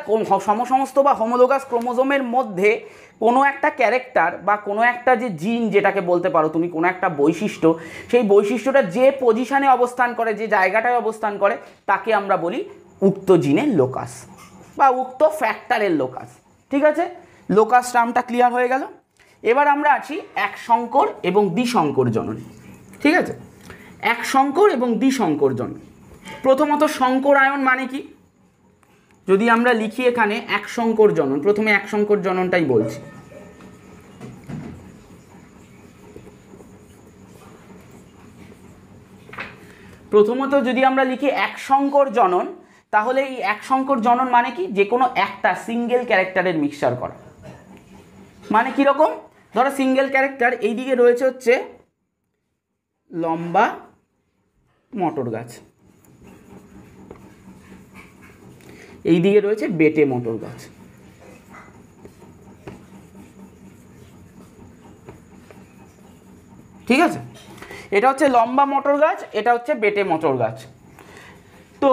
সমসমস্ত বা হোমোলোগাস ক্রোমোজোমের মধ্যে কোনো একটা ক্যারেক্টার বা কোনো একটা যে জিন, যেটাকে বলতে পারো তুমি কোনো একটা বৈশিষ্ট্য, সেই বৈশিষ্ট্যটা যে পজিশানে অবস্থান করে, যে জায়গাটায় অবস্থান করে, তাকে আমরা বলি উক্ত জিনের লোকাস বা উক্ত ফ্যাক্টরের লোকাস। ঠিক আছে, লোকাস টার্মটা ক্লিয়ার হয়ে গেল। এবার আমরা আছি এক সংকর এবং দ্বিসংকর জনন। ঠিক আছে, এক সংকর এবং দ্বিসংকর জনন। প্রথমত সংকরায়ন মানে কি, যদি আমরা লিখি এখানে এক সংকর জনন, প্রথমে এক সংকর জননটাই বলছি। প্রথমত যদি আমরা লিখি এক সংকর জনন, তাহলে এই এক সংকর জনন মানে কি, যে কোনো একটা সিঙ্গেল ক্যারেক্টারের মিক্সচার করা। মানে কীরকম, ধরো সিঙ্গেল ক্যারেক্টার, এইদিকে রয়েছে হচ্ছে লম্বা মটর গাছ, এইদিকে রয়েছে বেটে মটর গাছ। ঠিক আছে, এটা হচ্ছে লম্বা মটর গাছ, এটা হচ্ছে বেটে মটর গাছ। তো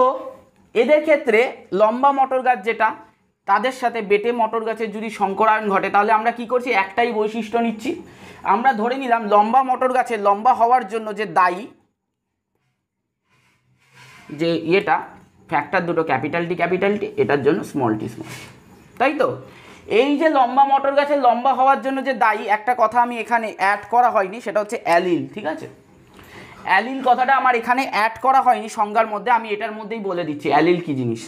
এদের ক্ষেত্রে লম্বা মটর গাছ যেটা, তাদের সাথে বেটে মটর গাছের যদি সংকরায়ন ঘটে, তাহলে আমরা কি করছি, একটাই বৈশিষ্ট্য নিচ্ছি। আমরা ধরে নিলাম লম্বা মটর গাছের লম্বা হওয়ার জন্য যে দায়ী যে এটা ফ্যাক্টর দুটো ক্যাপিটাল টি, এটার জন্য স্মল টি, তাই তো। এই যে লম্বা মটর গাছের লম্বা হওয়ার জন্য যে দায়ী, একটা কথা আমি এখানে অ্যাড করা হয়নি, সেটা হচ্ছে অ্যালিল। ঠিক আছে, অ্যালিল কথাটা আমার এখানে অ্যাড করা হয়নি সংজ্ঞার মধ্যে, আমি এটার মধ্যেই বলে দিচ্ছি অ্যালিল কি জিনিস।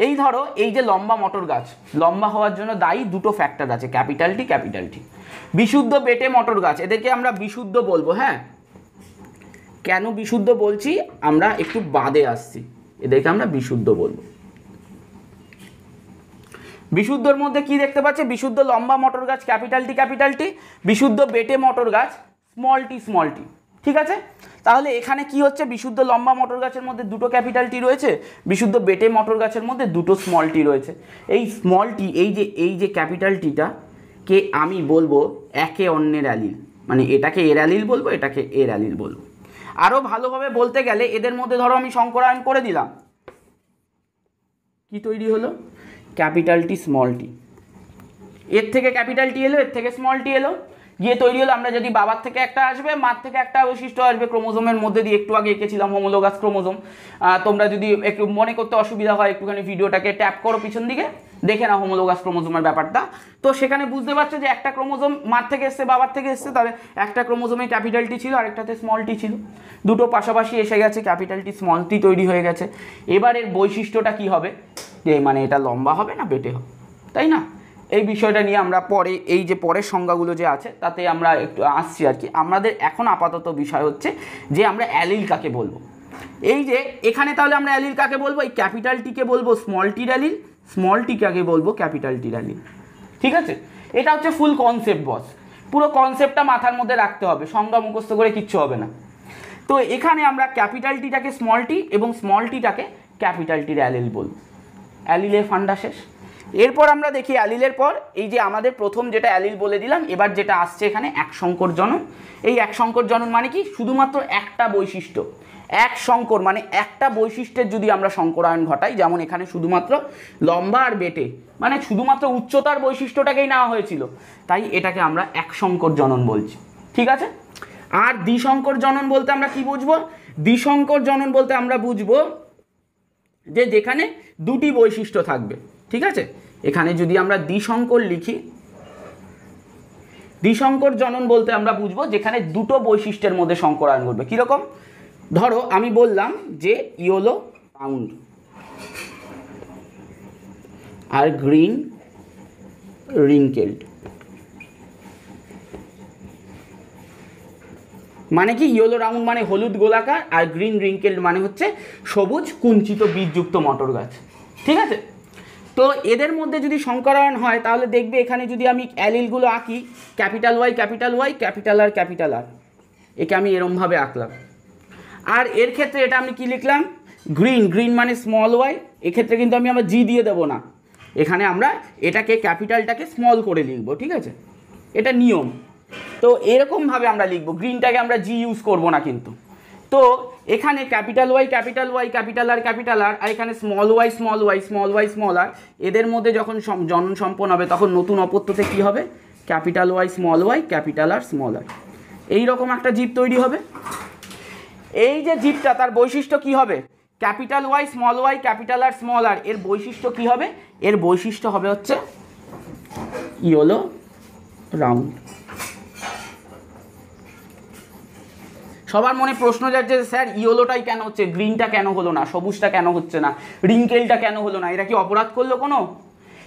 এই ধরো এই যে লম্বা মটর গাছ, লম্বা হওয়ার জন্য দায়ী দুটো ফ্যাক্টর আছে, ক্যাপিটাল টি। বিশুদ্ধ বেটে মটর গাছ, এদেরকে আমরা বিশুদ্ধ বলবো। হ্যাঁ, কেন বিশুদ্ধ বলছি আমরা একটু বাদে আসছি, এদেরকে আমরা বিশুদ্ধ বলবো। বিশুদ্ধর মধ্যে কি দেখতে পাচ্ছি, বিশুদ্ধ লম্বা মটর গাছ ক্যাপিটাল টি, বিশুদ্ধ বেটে মটর গাছ স্মল টি। ঠিক আছে, তাহলে এখানে কি হচ্ছে, বিশুদ্ধ লম্বা মটর গাছের মধ্যে দুটো ক্যাপিটাল টি রয়েছে, বিশুদ্ধ বেটে মটর গাছের মধ্যে দুটো স্মল টি রয়েছে। এই স্মল টি, এই যে ক্যাপিটাল টিটা কে আমি বলবো একে অন্যের অ্যালিল, মানে এটাকে এর অ্যালিল বলবো, এটাকে এর অ্যালিল বলবো। আরও ভালোভাবে বলতে গেলে এদের মধ্যে ধরো আমি সংকরায়ন করে দিলাম, কি তৈরি হলো, ক্যাপিটাল টি স্মল টি, এর থেকে ক্যাপিটাল টি এলো, এর থেকে স্মল টি এলো, গিয়ে তৈরি হলো। আমরা যদি বাবার থেকে একটা আসবে, মার থেকে একটা বৈশিষ্ট্য আসবে ক্রোমোজোমের মধ্যে দিয়ে, একটু আগে এঁকেছিলাম হোমোলোগাস ক্রোমোজোম। তোমরা যদি একটু মনে করতে অসুবিধা হয়, একটুখানি ভিডিওটাকে ট্যাপ করো পিছন দিকে, দেখে না হোমোলোগাস ক্রোমোজোমের ব্যাপারটা। তো সেখানে বুঝতে পারছো যে একটা ক্রোমোজোম মার থেকে এসছে, বাবার থেকে এসছে, তাহলে একটা ক্রোমোজোমে ক্যাপিটাল টি ছিল, আরেকটাতে স্মল টি ছিল, দুটো পাশাপাশি এসে গেছে, ক্যাপিটাল টি স্মল টি তৈরি হয়ে গেছে। এবার এর বৈশিষ্ট্যটা কি হবে, যে মানে এটা লম্বা হবে না বেটে হবে, তাই না। এই বিষয়টা নিয়ে আমরা পরে, এই যে পরের সংজ্ঞাগুলো যে আছে তাতে আমরা একটু আসছি আর কি। আমাদের এখন আপাতত বিষয় হচ্ছে যে আমরা অ্যালিল কাকে বলবো। এই যে এখানে তাহলে আমরা অ্যালিল কাকে বলবো, এই ক্যাপিটাল টিকে বলবো স্মল টির অ্যালিল, স্মল টি কাকে বলবো ক্যাপিটাল টির অ্যালিল। ঠিক আছে, এটা হচ্ছে ফুল কনসেপ্ট বস, পুরো কনসেপ্টটা মাথার মধ্যে রাখতে হবে, সংজ্ঞা মুখস্থ করে কিচ্ছু হবে না। তো এখানে আমরা ক্যাপিটাল টিটাকে স্মল টি এবং স্মল টিটাকে ক্যাপিটাল টির অ্যালিল বলবো। অ্যালিলের ফান্ডা শেষ। এরপর আমরা দেখি অ্যালিলের পর এই যে আমাদের প্রথম যেটা অ্যালিল বলে দিলাম, এবার যেটা আসছে এখানে এক সংকর জনন। এই এক সংকর জনন মানে কি, শুধুমাত্র একটা বৈশিষ্ট্য, এক সংকর মানে একটা বৈশিষ্ট্যের যদি আমরা সংকরায়ন ঘটাই, যেমন এখানে শুধুমাত্র লম্বা আর বেটে, মানে শুধুমাত্র উচ্চতার বৈশিষ্ট্যটাকেই নেওয়া হয়েছিল, তাই এটাকে আমরা এক সংকর জনন বলছি। ঠিক আছে, আর দ্বিসংকর জনন বলতে আমরা কি বুঝবো? দ্বিসংকর জনন বলতে আমরা বুঝবো যে যেখানে দুটি বৈশিষ্ট্য থাকবে, ঠিক আছে? এখানে যদি আমরা দ্বিসংকর লিখি, দ্বিসংকর জনন বলতে আমরা বুঝবো যেখানে দুটো বৈশিষ্ট্যের মধ্যে সংকরায়ন ঘটবে। কীরকম? ধরো আমি বললাম যে ইয়েলো রাউন্ড আর গ্রিন রিঙ্কেলড, মানে কি? ইয়েলো রাউন্ড মানে হলুদ গোলাকার, আর গ্রিন রিঙ্কেলড মানে হচ্ছে সবুজ কুঞ্চিত বীজযুক্ত মটর গাছ, ঠিক আছে? তো এদের মধ্যে যদি সংকরায়ন হয় তাহলে দেখবে এখানে যদি আমি অ্যালিলগুলো আঁকি, capital Y capital Y capital R capital R, একে আমি এরমভাবে আঁকলাম। আর এর ক্ষেত্রে এটা আমি কি লিখলাম? গ্রিন, গ্রিন মানে স্মল ওয়াই, এক্ষেত্রে কিন্তু আমি আমার জি দিয়ে দেবো না, এখানে আমরা এটাকে ক্যাপিটালটাকে স্মল করে লিখবো, ঠিক আছে? এটা নিয়ম। তো এরকমভাবে আমরা লিখবো, গ্রিনটাকে আমরা জি ইউজ করবো না কিন্তু। তো এখানে capital Y capital Y capital R capital R, আর এখানে small Y small Y small Y small R, এদের মধ্যে যখন জনন সম্পন্ন হবে তখন নতুন অপত্যতে কী হবে? Capital Y small Y capital R small R, এইরকম একটা জীব তৈরি হবে। এই যে জীবটা তার বৈশিষ্ট্য কি হবে? Capital Y small Y capital R small R, এর বৈশিষ্ট্য কি হবে? এর বৈশিষ্ট্য হবে হচ্ছে ইয়েলো রাউন্ড। সবার মনে প্রশ্ন যাচ্ছে স্যার ইয়েলোটাই কেন হচ্ছে, গ্রিনটা কেন হলো না, সবুজটা কেন হচ্ছে না, রিঙ্কেলটা কেন হলো না? এরা কি অপরাধ করলো কোনো?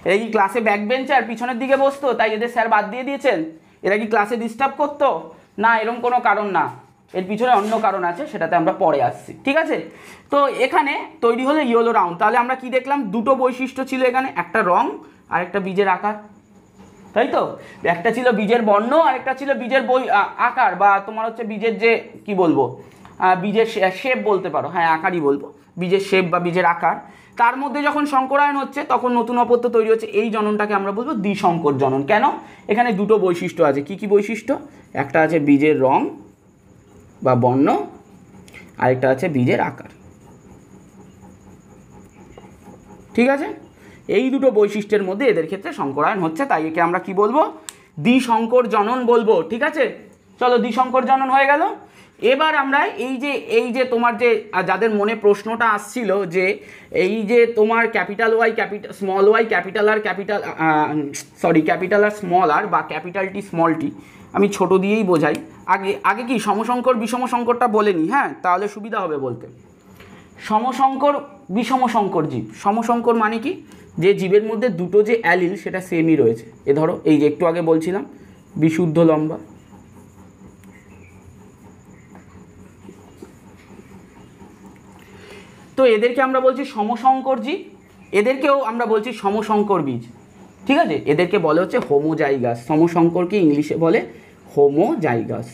এরা কি ক্লাসে ব্যাক বেঞ্চার পিছনের দিকে বসতো তাই এদের স্যার বাদ দিয়ে দিয়েছেন? এরা কি ক্লাসে ডিস্টার্ব করতো? না, এরকম কোনো কারণ না, এর পিছনে অন্য কারণ আছে, সেটাতে আমরা পরে আসছি, ঠিক আছে? তো এখানে তৈরি হলো ইয়েলো রাউন্ড। তাহলে আমরা কি দেখলাম? দুটো বৈশিষ্ট্য ছিল এখানে, একটা রং আর একটা বীজের আকার, তাই তো? একটা ছিল বীজের বর্ণ আর একটা ছিল বীজের আকার, বা তোমার হচ্ছে বীজের যে কি বলবো, বীজের শেপ বলতে পারো, হ্যাঁ আকারই বলবো, বীজের শেপ বা বীজের আকার। তার মধ্যে যখন সংকরায়ন হচ্ছে তখন নতুন অপত্য তৈরি হচ্ছে, এই জননটাকে আমরা বলবো দ্বিসংকর জনন। কেন? এখানে দুটো বৈশিষ্ট্য আছে। কি কি বৈশিষ্ট্য? একটা আছে বীজের রং বা বর্ণ, আরেকটা আছে বীজের আকার, ঠিক আছে? এই দুটো বৈশিষ্ট্যের মধ্যে এদের ক্ষেত্রে সংকরায়ন হচ্ছে, তাই একে আমরা কি বলবো? দ্বিসংকর জনন বলবো, ঠিক আছে? চলো, দ্বিসংকর জনন হয়ে গেল। এবার আমরা এই যে তোমার যে যাদের মনে প্রশ্নটা আসছিল যে এই যে তোমার capital Y capital small Y capital R capital capital R small R, বা ক্যাপিটাল টি স্মল টি, আমি ছোট দিয়েই বোঝাই। আগে কি সমসংকর বিষম সংকরটা বলে নিই, হ্যাঁ, তাহলে সুবিধা হবে বলতে। সমসংকর বিষম সংকর জীব। সমসংকর মানে কি? যে জীবের মধ্যে দুটো যে অ্যালিল সেটা সেমই রয়েছে। এ ধরো এই যে একটু আগে বলছিলাম বিশুদ্ধ লম্বা, তো এদেরকে আমরা বলছি সমসংকর জীব, এদেরকেও আমরা বলছি সমসংকর বীজ, ঠিক আছে? এদেরকে বলে হচ্ছে হোমোজাইগাস। সমসংকরকে ইংলিশে বলে হোমোজাইগাস,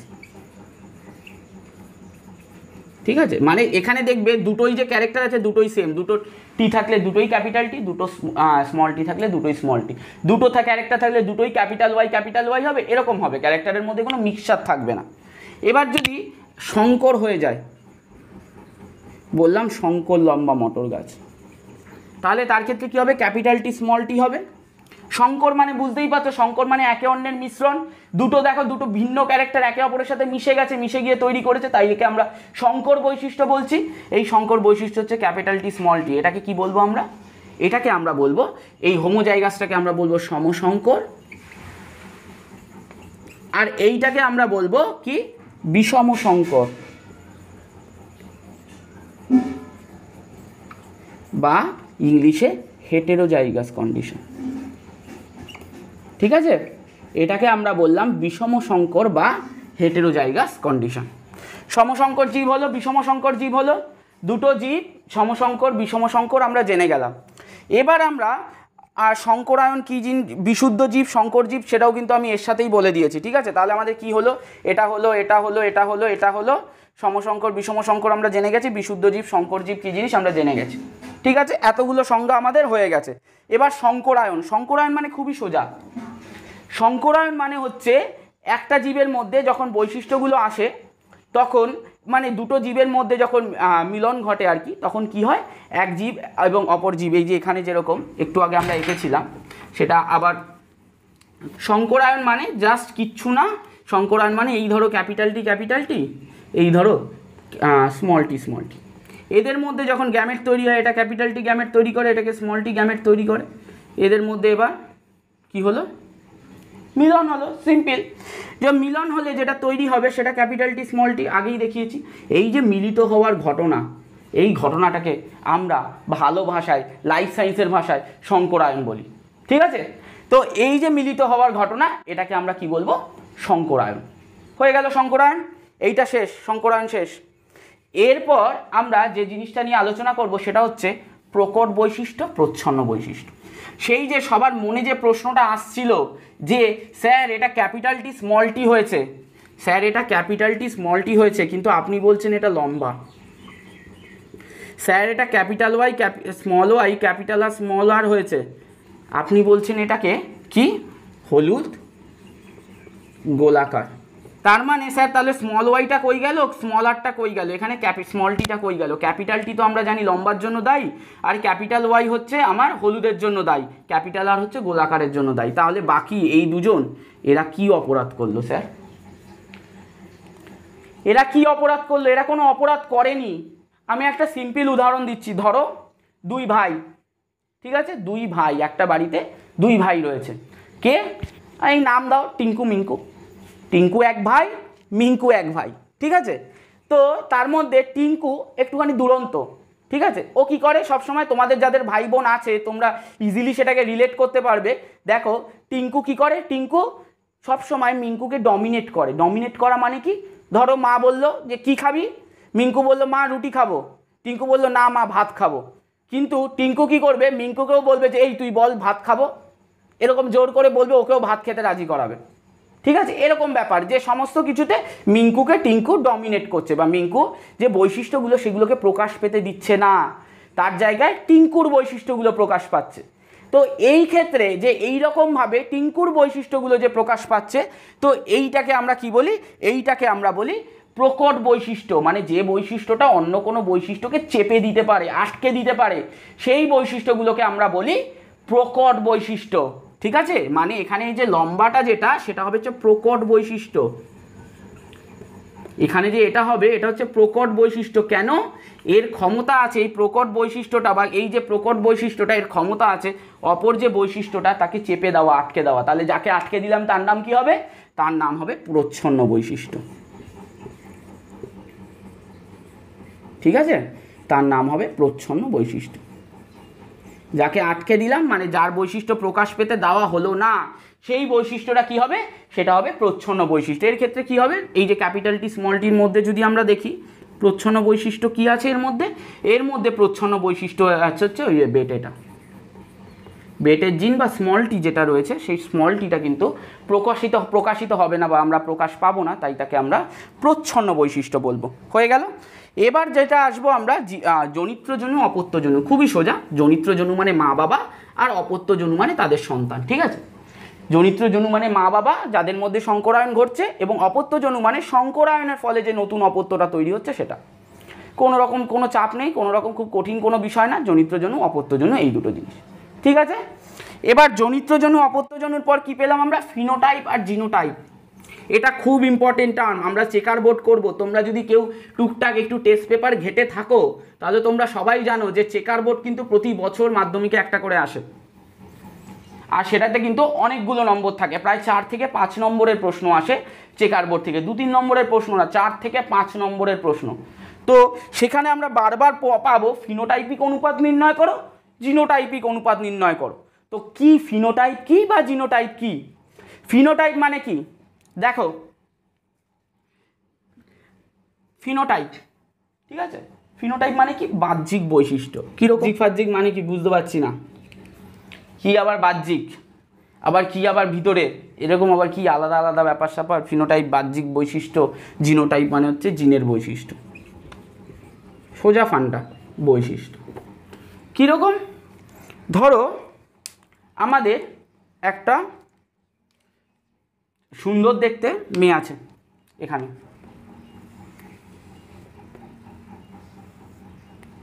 ঠিক আছে? মানে এখানে দেখবে দুটোই যে ক্যারেক্টার আছে দুটোই সেম, দুটো টি থাকলে দুটোই ক্যাপিটাল টি, দুটো স্মল টি থাকলে দুটোই স্মল টি, দুটো ক্যারেক্টার থাকলে দুটোই ক্যাপিটাল ওয়াই হবে, এরকম হবে, ক্যারেক্টারের মধ্যে কোনো মিক্সচার থাকবে না। এবার যদি সংকর হয়ে যায়, বললাম সংকর লম্বা মটর গাছ, তাহলে তার ক্ষেত্রে কী হবে? ক্যাপিটাল টি স্মল টি হবে। সংকর মানে বুঝতেই পারছো, সংকর মানে একে অন্যের মিশ্রণ, দুটো দেখো দুটো ভিন্ন ক্যারেক্টার একে অপরের সাথে মিশে গেছে, মিশে গিয়ে তৈরি করেছে, তাই একে আমরা সংকর বৈশিষ্ট্য বলছি। এই সংকর বৈশিষ্ট্য হচ্ছে ক্যাপিটাল টি স্মল টি। এটাকে কি বলবো আমরা? এটাকে আমরা বলবো, এই হোমোজাইগাসটাকে আমরা বলবো সমসংকর, আর এইটাকে আমরা বলবো কি? বিষম সংকর বা ইংলিশে হেটেরোজাইগাস কন্ডিশন, ঠিক আছে? এটাকে আমরা বললাম বিষম সংকর বা হেটেরোজাইগাস কন্ডিশন। সমসংকর জীব হলো, বিষম সংকর জীব হলো, দুটো জীব সমসংকর বিষম সংকর আমরা জেনে গেলাম। এবার আমরা সংকরায়ন কী বিশুদ্ধ জীব সংকর জীব সেটাও কিন্তু আমি এর সাথেই বলে দিয়েছি, ঠিক আছে? তাহলে আমাদের কি হলো? এটা হলো, এটা হলো, এটা হলো, এটা হলো সমসংকর বিষম সংকর আমরা জেনে গেছি, বিশুদ্ধ জীব সংকর জীব কী জিনিস আমরা জেনে গেছি, ঠিক আছে? এতগুলো সংজ্ঞা আমাদের হয়ে গেছে। এবার সংকরায়ন। সংকরায়ন মানে খুবই সোজা। সংকরায়ন মানে হচ্ছে একটা জীবের মধ্যে যখন বৈশিষ্ট্যগুলো আসে তখন, মানে দুটো জীবের মধ্যে যখন মিলন ঘটে আর কি, তখন কি হয়? এক জীব এবং অপর জীব, এই যে এখানে যেরকম একটু আগে আমরা এঁকেছিলাম সেটা আবার। সংকরায়ন মানে জাস্ট কিচ্ছু না, সংকরায়ন মানে এই ধরো ক্যাপিটাল টি, এই ধরো স্মল টি। এদের মধ্যে যখন গ্যামেট তৈরি হয়, এটা ক্যাপিটাল টি গ্যামেট তৈরি করে, এটাকে স্মল টি গ্যামেট তৈরি করে, এদের মধ্যে এবার কি হলো, মিলন হলো। সিম্পল। যে মিলন হলে যেটা তৈরি হবে সেটা ক্যাপিটাল টি স্মল টি, আগেই দেখিয়েছি। এই যে মিলিত হওয়ার ঘটনা, এই ঘটনাটাকে আমরা ভালো ভাষায়, লাইফ সায়েন্সের ভাষায় সংকরায়ন বলি। ঠিক আছে? তো এই যে মিলিত হওয়ার ঘটনা, এটাকে আমরা কি বলবো, সংকরায়ন। হয়ে গেল সংকরায়ন, এইটা শেষ, সংকরায়ন শেষ। এরপর আমরা যে জিনিসটা নিয়ে আলোচনা করব সেটা হচ্ছে প্রকট বৈশিষ্ট্য, প্রচ্ছন্ন বৈশিষ্ট্য। সেই যে সবার মনে যে প্রশ্নটা আসছিল যে স্যার এটা ক্যাপিটাল টি স্মল টি হয়েছে, স্যার এটা ক্যাপিটাল টি স্মল টি হয়েছে, কিন্তু আপনি বলছেন এটা লম্বা। স্যার এটা capital Y small Y capital R small R হয়েছে, আপনি বলছেন এটাকে কি, হলুদ গোলাকার। তার মানে স্যার তাহলে স্মল ওয়াইটা কই গেল, স্মল আরটা কই গেল, এখানে স্মল টিটা কই গেল? ক্যাপিটাল টি তো আমরা জানি লম্বার জন্য দায়ী, আর ক্যাপিটাল ওয়াই হচ্ছে আমার হলুদের জন্য দায়ী, ক্যাপিটাল আর হচ্ছে গোলাকারের জন্য দায়ী। তাহলে বাকি এই দুজন এরা কি অপরাধ করলো স্যার? এরা কি অপরাধ করলো? এরা কোনো অপরাধ করেনি। আমি একটা সিম্পল উদাহরণ দিচ্ছি। ধরো দুই ভাই, ঠিক আছে, দুই ভাই, একটা বাড়িতে দুই ভাই রয়েছে। কে? এই নাম দাও, টিঙ্কু মিঙ্কু। টিঙ্কু এক ভাই, মিঙ্কু এক ভাই। ঠিক আছে? তো তার মধ্যে টিঙ্কু একটুখানি দুরন্ত। ঠিক আছে? ও কি করে সবসময়, তোমাদের যাদের ভাই বোন আছে তোমরা ইজিলি সেটাকে রিলেট করতে পারবে। দেখো টিঙ্কু কি করে, টিঙ্কু সবসময় মিঙ্কুকে ডমিনেট করে। ডমিনেট করা মানে কি, ধরো মা বললো যে কি খাবি, মিঙ্কু বললো মা রুটি খাবো, টিঙ্কু বললো না মা ভাত খাবো। কিন্তু টিঙ্কু কি করবে, মিঙ্কুকেও বলবে যে এই তুই বল ভাত খাবো, এরকম জোর করে বলবে, ওকেও ভাত খেতে রাজি করাবে। ঠিক আছে? এরকম ব্যাপার যে সমস্ত কিছুতে মিঙ্কুকে টিঙ্কু ডমিনেট করছে, বা মিঙ্কু যে বৈশিষ্ট্যগুলো সেগুলোকে প্রকাশ পেতে দিচ্ছে না, তার জায়গায় টিঙ্কুর বৈশিষ্ট্যগুলো প্রকাশ পাচ্ছে। তো এই ক্ষেত্রে যে এইরকমভাবে টিঙ্কুর বৈশিষ্ট্যগুলো যে প্রকাশ পাচ্ছে, তো এইটাকে আমরা কি বলি, এইটাকে আমরা বলি প্রকট বৈশিষ্ট্য। মানে যে বৈশিষ্ট্যটা অন্য কোনো বৈশিষ্ট্যকে চেপে দিতে পারে, আটকে দিতে পারে, সেই বৈশিষ্ট্যগুলোকে আমরা বলি প্রকট বৈশিষ্ট্য। ঠিক আছে? মানে এখানে এই যে লম্বাটা যেটা, সেটা হবে হচ্ছে প্রকট বৈশিষ্ট্য। এখানে যে এটা হবে, এটা হচ্ছে প্রকট বৈশিষ্ট্য। কেন? এর ক্ষমতা আছে, এই প্রকট বৈশিষ্ট্যটা বা এই যে প্রকট বৈশিষ্ট্যটা, এর ক্ষমতা আছে অপর যে বৈশিষ্ট্যটা তাকে চেপে দেওয়া, আটকে দেওয়া। তাহলে যাকে আটকে দিলাম তার নাম কি হবে? তার নাম হবে প্রচ্ছন্ন বৈশিষ্ট্য। ঠিক আছে? তার নাম হবে প্রচ্ছন্ন বৈশিষ্ট্য। যাকে আটকে দিলাম মানে যার বৈশিষ্ট্য প্রকাশ পেতে দেওয়া হলো না, সেই বৈশিষ্ট্যটা কি হবে, সেটা হবে প্রচ্ছন্ন বৈশিষ্ট্য। এর ক্ষেত্রে কি হবে, এই যে ক্যাপিটাল টি স্মল টির মধ্যে যদি আমরা দেখি প্রচ্ছন্ন বৈশিষ্ট্য কি আছে এর মধ্যে, এর মধ্যে প্রচ্ছন্ন বৈশিষ্ট্য হচ্ছে ওই বেট, এটা বেটের জিন বা স্মল টি যেটা রয়েছে, সেই স্মল টিটা কিন্তু প্রকাশিত হবে না বা আমরা প্রকাশ পাবো না, তাই তাকে আমরা প্রচ্ছন্ন বৈশিষ্ট্য বলবো। হয়ে গেল। এবার যেটা আসবো আমরা জনিত্রজনু অপত্যজনু। খুবই সোজা। জনিত্রজনু মানে মা বাবা, আর অপত্যজনু মানে তাদের সন্তান। ঠিক আছে? জনিত্রজনু মানে মা বাবা যাদের মধ্যে সংকরায়ন ঘটছে, এবং অপত্যজনু মানে সংকরায়নের ফলে যে নতুন অপত্যটা তৈরি হচ্ছে সেটা। কোনো রকম কোনো চাপ নেই, কোনো রকম খুব কঠিন কোনো বিষয় না। জনিত্রজনু অপত্যজনু এই দুটো জিনিস। ঠিক আছে? এবার জনিত্রজনু অপত্যজনুর পর কি পেলাম আমরা? ফিনোটাইপ আর জিনোটাইপ। এটা খুব ইম্পর্টেন্ট টার্ম। আমরা চেকার বোর্ড করবো, তোমরা যদি কেউ টুকটাক একটু টেস্ট পেপার ঘেটে থাকো তাহলে তোমরা সবাই জানো যে চেকার বোর্ড কিন্তু প্রতি বছর মাধ্যমিকে একটা করে আসে, আর সেটাতে কিন্তু অনেকগুলো নম্বর থাকে। প্রায় 4 থেকে 5 নম্বরের প্রশ্ন আসে চেকার বোর্ড থেকে। 2-3 নম্বরের প্রশ্ন না, 4 থেকে 5 নম্বরের প্রশ্ন। তো সেখানে আমরা বারবার পাবো ফিনোটাইপিক অনুপাত নির্ণয় করো, জিনোটাইপিক অনুপাত নির্ণয় করো। তো কি ফিনোটাইপ কি বা জিনোটাইপ কি? ফিনোটাইপ মানে কি দেখো, ফিনোটাইপ, ঠিক আছে, ফিনোটাইপ মানে কি? বাহ্যিক বৈশিষ্ট্য। কিরকম বাহ্যিক মানে কি বুঝতে পারছি না, কি আবার বাহ্যিক, আবার কি আবার ভিতরে, এরকম আবার কি আলাদা আলাদা ব্যাপার স্যাপার। ফিনোটাইপ বাহ্যিক বৈশিষ্ট্য, জিনোটাইপ মানে হচ্ছে জিনের বৈশিষ্ট্য। সোজা ফান্ডা বৈশিষ্ট্য কীরকম? ধরো আমাদের একটা সুন্দর দেখতে মেয়ে আছে এখানে,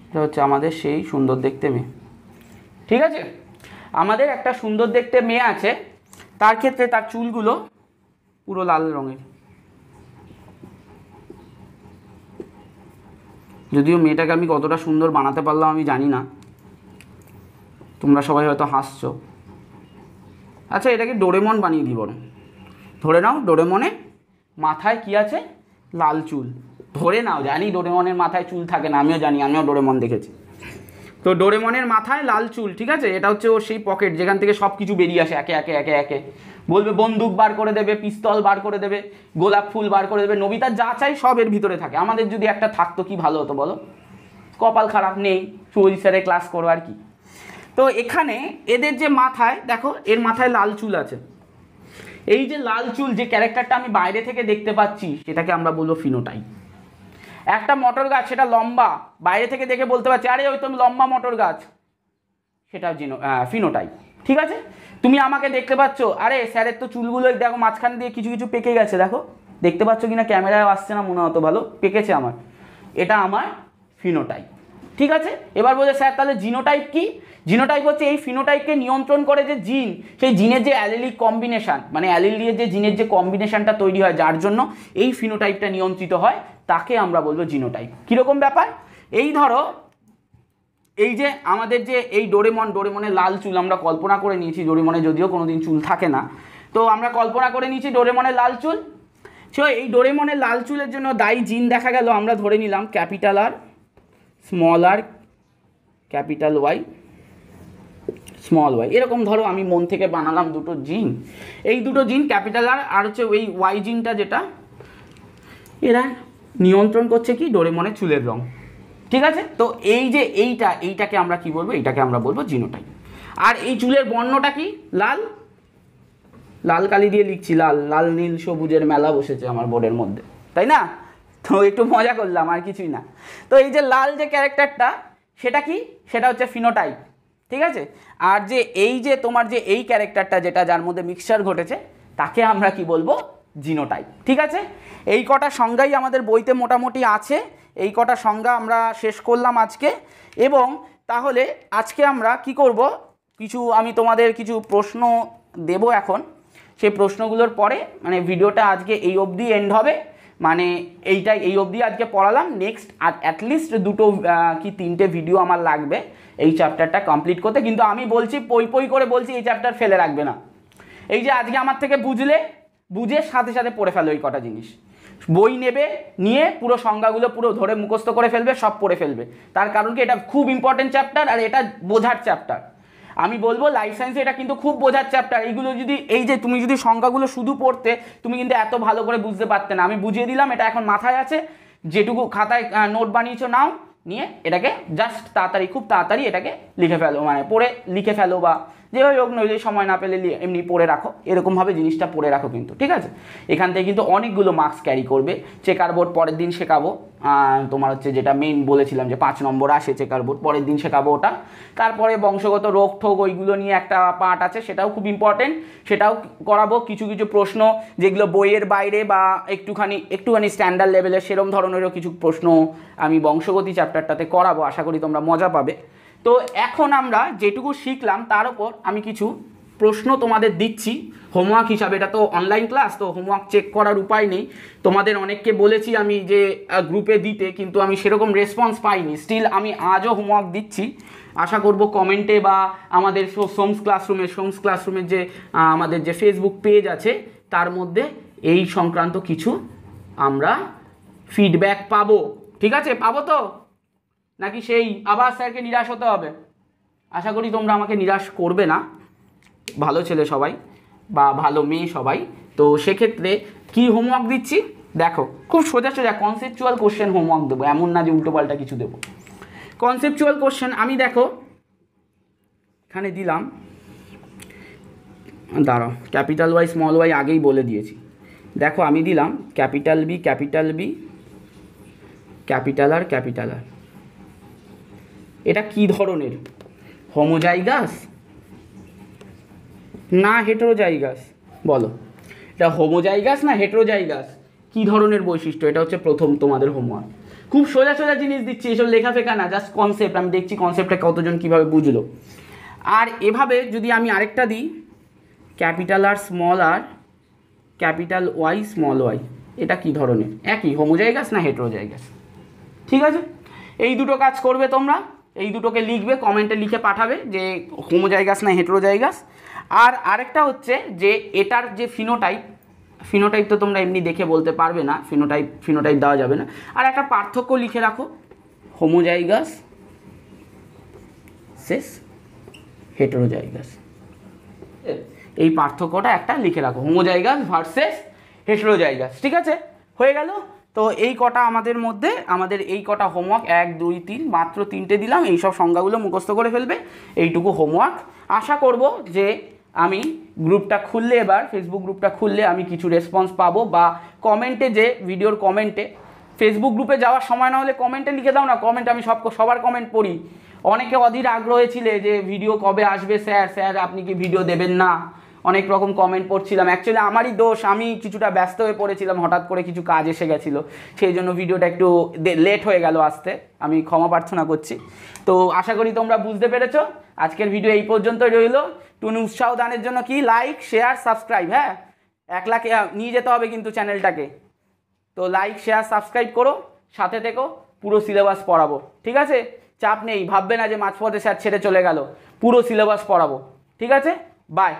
এটা হচ্ছে আমাদের সেই সুন্দর দেখতে মেয়ে। ঠিক আছে? আমাদের একটা সুন্দর দেখতে মেয়ে আছে, তার ক্ষেত্রে তার চুলগুলো পুরো লাল রঙের, যদিও মেয়েটাকে আমি কতটা সুন্দর বানাতে পারলাম আমি জানি না, তোমরা সবাই হয়তো হাসছো। আচ্ছা এটাকে ডোরেমন বানিয়ে দিই বরং। ধরে নাও ডোরেমনে মাথায় কি আছে, লাল চুল। ধরে নাও, জানি ডোরেমনের মাথায় চুল থাকে না, আমিও জানি, আমিও ডোরেমন দেখেছি। তো ডোরেমনের মাথায় লাল চুল, ঠিক আছে, এটা হচ্ছে ওর সেই পকেট যেখান থেকে সব কিছু বেরিয়ে আসে একে একে একে একে। বলবে বন্দুক বার করে দেবে, পিস্তল বার করে দেবে, গোলাপ ফুল বার করে দেবে, নবিতার যা চাই সব এর ভিতরে থাকে। আমাদের যদি একটা থাকতো কি ভালো হতো বলো, কপাল খারাপ নেই, শুভজিৎ স্যারের ক্লাস করো আর কি। তো এখানে এদের যে মাথায় দেখো, এর মাথায় লাল চুল আছে। এই যে লাল চুল যে ক্যারেক্টারটা আমি বাইরে থেকে দেখতে পাচ্ছি সেটাকে আমরা বলবো ফিনোটাইপ। একটা মটর গাছ, সেটা লম্বা, বাইরে থেকে দেখে বলতে পারছি আরে ওই তো লম্বা মটর গাছ, সেটা ফিনোটাইপ। ঠিক আছে, তুমি আমাকে দেখতে পাচ্ছ, আরে স্যারের তো চুলগুলো দেখো মাঝখান দিয়ে কিছু কিছু পেকে গেছে, দেখো দেখতে পাচ্ছ কিনা, ক্যামেরায় আসছে না মনে হতো ভালো, পেকেছে আমার, এটা আমার ফিনোটাইপ। ঠিক আছে, এবার বলে স্যার তাহলে জিনোটাইপ কি? জিনোটাইপ হচ্ছে এই ফিনোটাইপকে নিয়ন্ত্রণ করে যে জিন, সেই জিনের যে অ্যালিলিক কম্বিনেশান, মানে অ্যালিল দিয়ে যে জিনের যে কম্বিনেশানটা তৈরি হয় যার জন্য এই ফিনোটাইপটা নিয়ন্ত্রিত হয়, তাকে আমরা বলবো জিনোটাইপ। কীরকম ব্যাপার, এই ধরো এই যে আমাদের যে এই ডোরেমনের লাল চুল আমরা কল্পনা করে নিয়েছি, ডোরেমনে যদিও কোনোদিন চুল থাকে না, তো আমরা কল্পনা করে নিয়েছি ডোরেমনের লাল চুল। সো এই ডোরেমনের লাল চুলের জন্য দায়ী জিন দেখা গেল, আমরা ধরে নিলাম ক্যাপিটাল আর, স্মল আর, ক্যাপিটাল ওয়াই, স্মল ওয়াই। এরকম ধরো আমি মন থেকে বানালাম দুটো জিন, এই দুটো জিন ক্যাপিটাল আর হচ্ছে ওই ওয়াই জিনটা, যেটা এরা নিয়ন্ত্রণ করছে কি ডোরেমনের চুলের রং। ঠিক আছে, তো এই যে এইটাকে আমরা কি বলবো, এইটাকে আমরা বলবো জিনোটাইপ। আর এই চুলের বর্ণটা কি, লাল, লাল কালি দিয়ে লিখছি, লাল লাল নীল সবুজের মেলা বসেছে আমার বোর্ডের মধ্যে, তাই না? তো একটু মজা করলাম, আর কিছুই না। তো এই যে লাল যে ক্যারেক্টারটা, সেটা কি, সেটা হচ্ছে ফিনোটাইপ। ঠিক আছে, আর যে এই যে তোমার যে এই ক্যারেক্টারটা যেটা যার মধ্যে মিক্সচার ঘটেছে, তাকে আমরা কি বলবো, জিনোটাইপ। ঠিক আছে, এই কটা সংজ্ঞাই আমাদের বইতে মোটামুটি আছে, এই কটা সংজ্ঞা আমরা শেষ করলাম আজকে। এবং তাহলে আজকে আমরা কি করব, কিছু আমি তোমাদের কিছু প্রশ্ন দেব এখন, সেই প্রশ্নগুলোর পরে মানে ভিডিওটা আজকে এই অবধি এন্ড হবে, মানে এইটাই এই অবধি আজকে পড়ালাম। নেক্সট আর অ্যাটলিস্ট দুটো কি তিনটে ভিডিও আমার লাগবে এই চ্যাপ্টারটা কমপ্লিট করতে, কিন্তু আমি বলছি পই পই করে বলছি এই চ্যাপ্টার ফেলে রাখবে না। এই যে আজকে আমার থেকে বুঝে সাথে সাথে পড়ে ফেলো এই কটা জিনিস, বই নেবে, নিয়ে পুরো সংজ্ঞাগুলো পুরো ধরে মুখস্থ করে ফেলবে, সব পড়ে ফেলবে। তার কারণ কি, এটা খুব ইম্পর্টেন্ট চ্যাপ্টার আর এটা বোঝার চ্যাপ্টার। আমি বলবো লাইফ সায়েন্সে এটা কিন্তু খুব বোঝার চ্যাপ্টার। এইগুলো যদি এই যে তুমি যদি সংখ্যাগুলো শুধু পড়তে, তুমি কিন্তু এত ভালো করে বুঝতে পারতে না। আমি বুঝিয়ে দিলাম, এটা এখন মাথায় আছে, যেটুকু খাতায় নোট বানিয়েছো নাও, নিয়ে এটাকে জাস্ট তাড়াতাড়ি, খুব তাড়াতাড়ি এটাকে লিখে ফেলো, মানে পড়ে লিখে ফেলো, বা যেভাবে হোক, নইলে সময় না পেলে এমনি পড়ে রাখো, এরকমভাবে জিনিসটা পড়ে রাখো কিন্তু। ঠিক আছে, এখান থেকে কিন্তু অনেকগুলো মার্কস ক্যারি করবে। চেকার বোর্ড পরের দিন শেখাবো, তোমার হচ্ছে যেটা মেইন বলেছিলাম যে 5 নম্বর আসে চেকার বোর্ড, পরের দিন শেখাবো ওটা। তারপরে বংশগত রোগ ঠোক ওইগুলো নিয়ে একটা পার্ট আছে, সেটাও খুব ইম্পর্টেন্ট, সেটাও করাবো। কিছু কিছু প্রশ্ন যেগুলো বইয়ের বাইরে বা একটুখানি স্ট্যান্ডার্ড লেভেলের, সেরকম ধরনেরও কিছু প্রশ্ন আমি বংশগতি চ্যাপ্টারটাতে করাবো, আশা করি তোমরা মজা পাবে। তো এখন আমরা যেটুকু শিখলাম তার উপর আমি কিছু প্রশ্ন তোমাদের দিচ্ছি হোমওয়ার্ক হিসাবে। এটা তো অনলাইন ক্লাস, তো হোমওয়ার্ক চেক করার উপায় নেই। তোমাদের অনেককে বলেছি আমি যে গ্রুপে দিতে, কিন্তু আমি সেরকম রেসপন্স পাইনি। স্টিল আমি আজও হোমওয়ার্ক দিচ্ছি, আশা করব কমেন্টে বা আমাদের সোমস ক্লাসরুমের যে আমাদের যে ফেসবুক পেজ আছে তার মধ্যে এই সংক্রান্ত কিছু আমরা ফিডব্যাক পাবো। ঠিক আছে, পাবো তো, নাকি সেই আবার স্যারকে নিরাশ হতে হবে? আশা করি তোমরা আমাকে নিরাশ করবে না, ভালো ছেলে সবাই বা ভালো মেয়ে সবাই। তো সেক্ষেত্রে কি হোমওয়ার্ক দিচ্ছি দেখো, খুব সোজা কনসেপচুয়াল কোশ্চেন হোমওয়ার্ক দেবো, এমন না যে উল্টোপাল্টা কিছু দেবো। কনসেপচুয়াল কোশ্চেন আমি দেখো এখানে দিলাম, দাঁড়াও, ক্যাপিটাল ওয়াই স্মল ওয়াই আগেই বলে দিয়েছি। দেখো আমি দিলাম capital B, capital R capital R. এটা কি ধরনের, হোমোজাইগাস না হেটেরোজাইগাস? বলো, এটা হোমোজাইগাস না হেটেরোজাইগাস? কি ধরনের বৈশিষ্ট্য? এটা হচ্ছে প্রথম তোমাদের হোমওয়ার্ক। খুব সোজা জিনিস দিচ্ছি, এসব লেখা ফেকা না, জাস্ট কনসেপ্ট। আমি দেখছি কনসেপ্টটা কতজন কীভাবে বুঝলো। আর এভাবে যদি আমি আরেকটা দিই, ক্যাপিটাল আর স্মল আর, ক্যাপিটাল ওয়াই স্মল ওয়াই, এটা কি ধরনের? একই হোমোজাইগাস না হেটেরোজাইগাস? ঠিক আছে, এই দুটো কাজ করবে তোমরা, এই দুটোকে লিখবে, কমেন্টে লিখে পাঠাবে যে হোমোজাইগাস না হেটেরোজাইগাস। আর আরেকটা হচ্ছে যে এটার যে ফিনোটাইপ তো তোমরা এমনি দেখে বলতে পারবে না, ফিনোটাইপ দেওয়া যাবে না। আর একটা পার্থক্য লিখে রাখো, হোমোজাইগাস শেষ হেটেরোজাইগাস, এই পার্থক্যটা একটা লিখে রাখো, হোমোজাইগাস ভার্সেস হেটেরোজাইগাস। ঠিক আছে, হয়ে গেল। তো এই কটা আমাদের এই কটা হোমওয়ার্ক, 1 2 3 মাত্র 3টে দিলাম, এই সব সংজ্ঞাগুলো মুখস্থ করে ফেলবে, এইটুকু হোমওয়ার্ক। আশা করব যে আমি গ্রুপটা খুললে, এবার ফেসবুক গ্রুপটা খুললে আমি কিছু রেসপন্স পাবো, বা কমেন্টে, যে ভিডিওর কমেন্টে, ফেসবুক গ্রুপে যাওয়ার সময় না হলে কমেন্টে লিখে দাও না, কমেন্ট আমি সবার কমেন্ট পড়ি। অনেকে অধীর আগ্রহে ছিলে যে ভিডিও কবে আসবে স্যার, আপনি কি ভিডিও দেবেন না, অনেক রকম কমেন্ট পড়ছিলাম। অ্যাকচুয়ালি আমারই দোষ, আমি কিছুটা ব্যস্ত হয়ে পড়েছিলাম, হঠাৎ করে কিছু কাজ এসে গেছিলো, সেই জন্য ভিডিওটা একটু লেট হয়ে গেল আসতে, আমি ক্ষমা প্রার্থনা করছি। তো আশা করি তোমরা বুঝতে পেরেছো। আজকের ভিডিও এই পর্যন্তই রইল। টুনু উৎসাহ দানের জন্য কি লাইক শেয়ার সাবস্ক্রাইব, হ্যাঁ 1 লাখে নিয়ে যেতে হবে কিন্তু চ্যানেলটাকে। তো লাইক শেয়ার সাবস্ক্রাইব করো, সাথে থেকো, পুরো সিলেবাস পড়াবো। ঠিক আছে, চাপ নেই, ভাববে না যে মাঝপথে স্যার ছেড়ে চলে গেল, পুরো সিলেবাস পড়াবো। ঠিক আছে, বাই।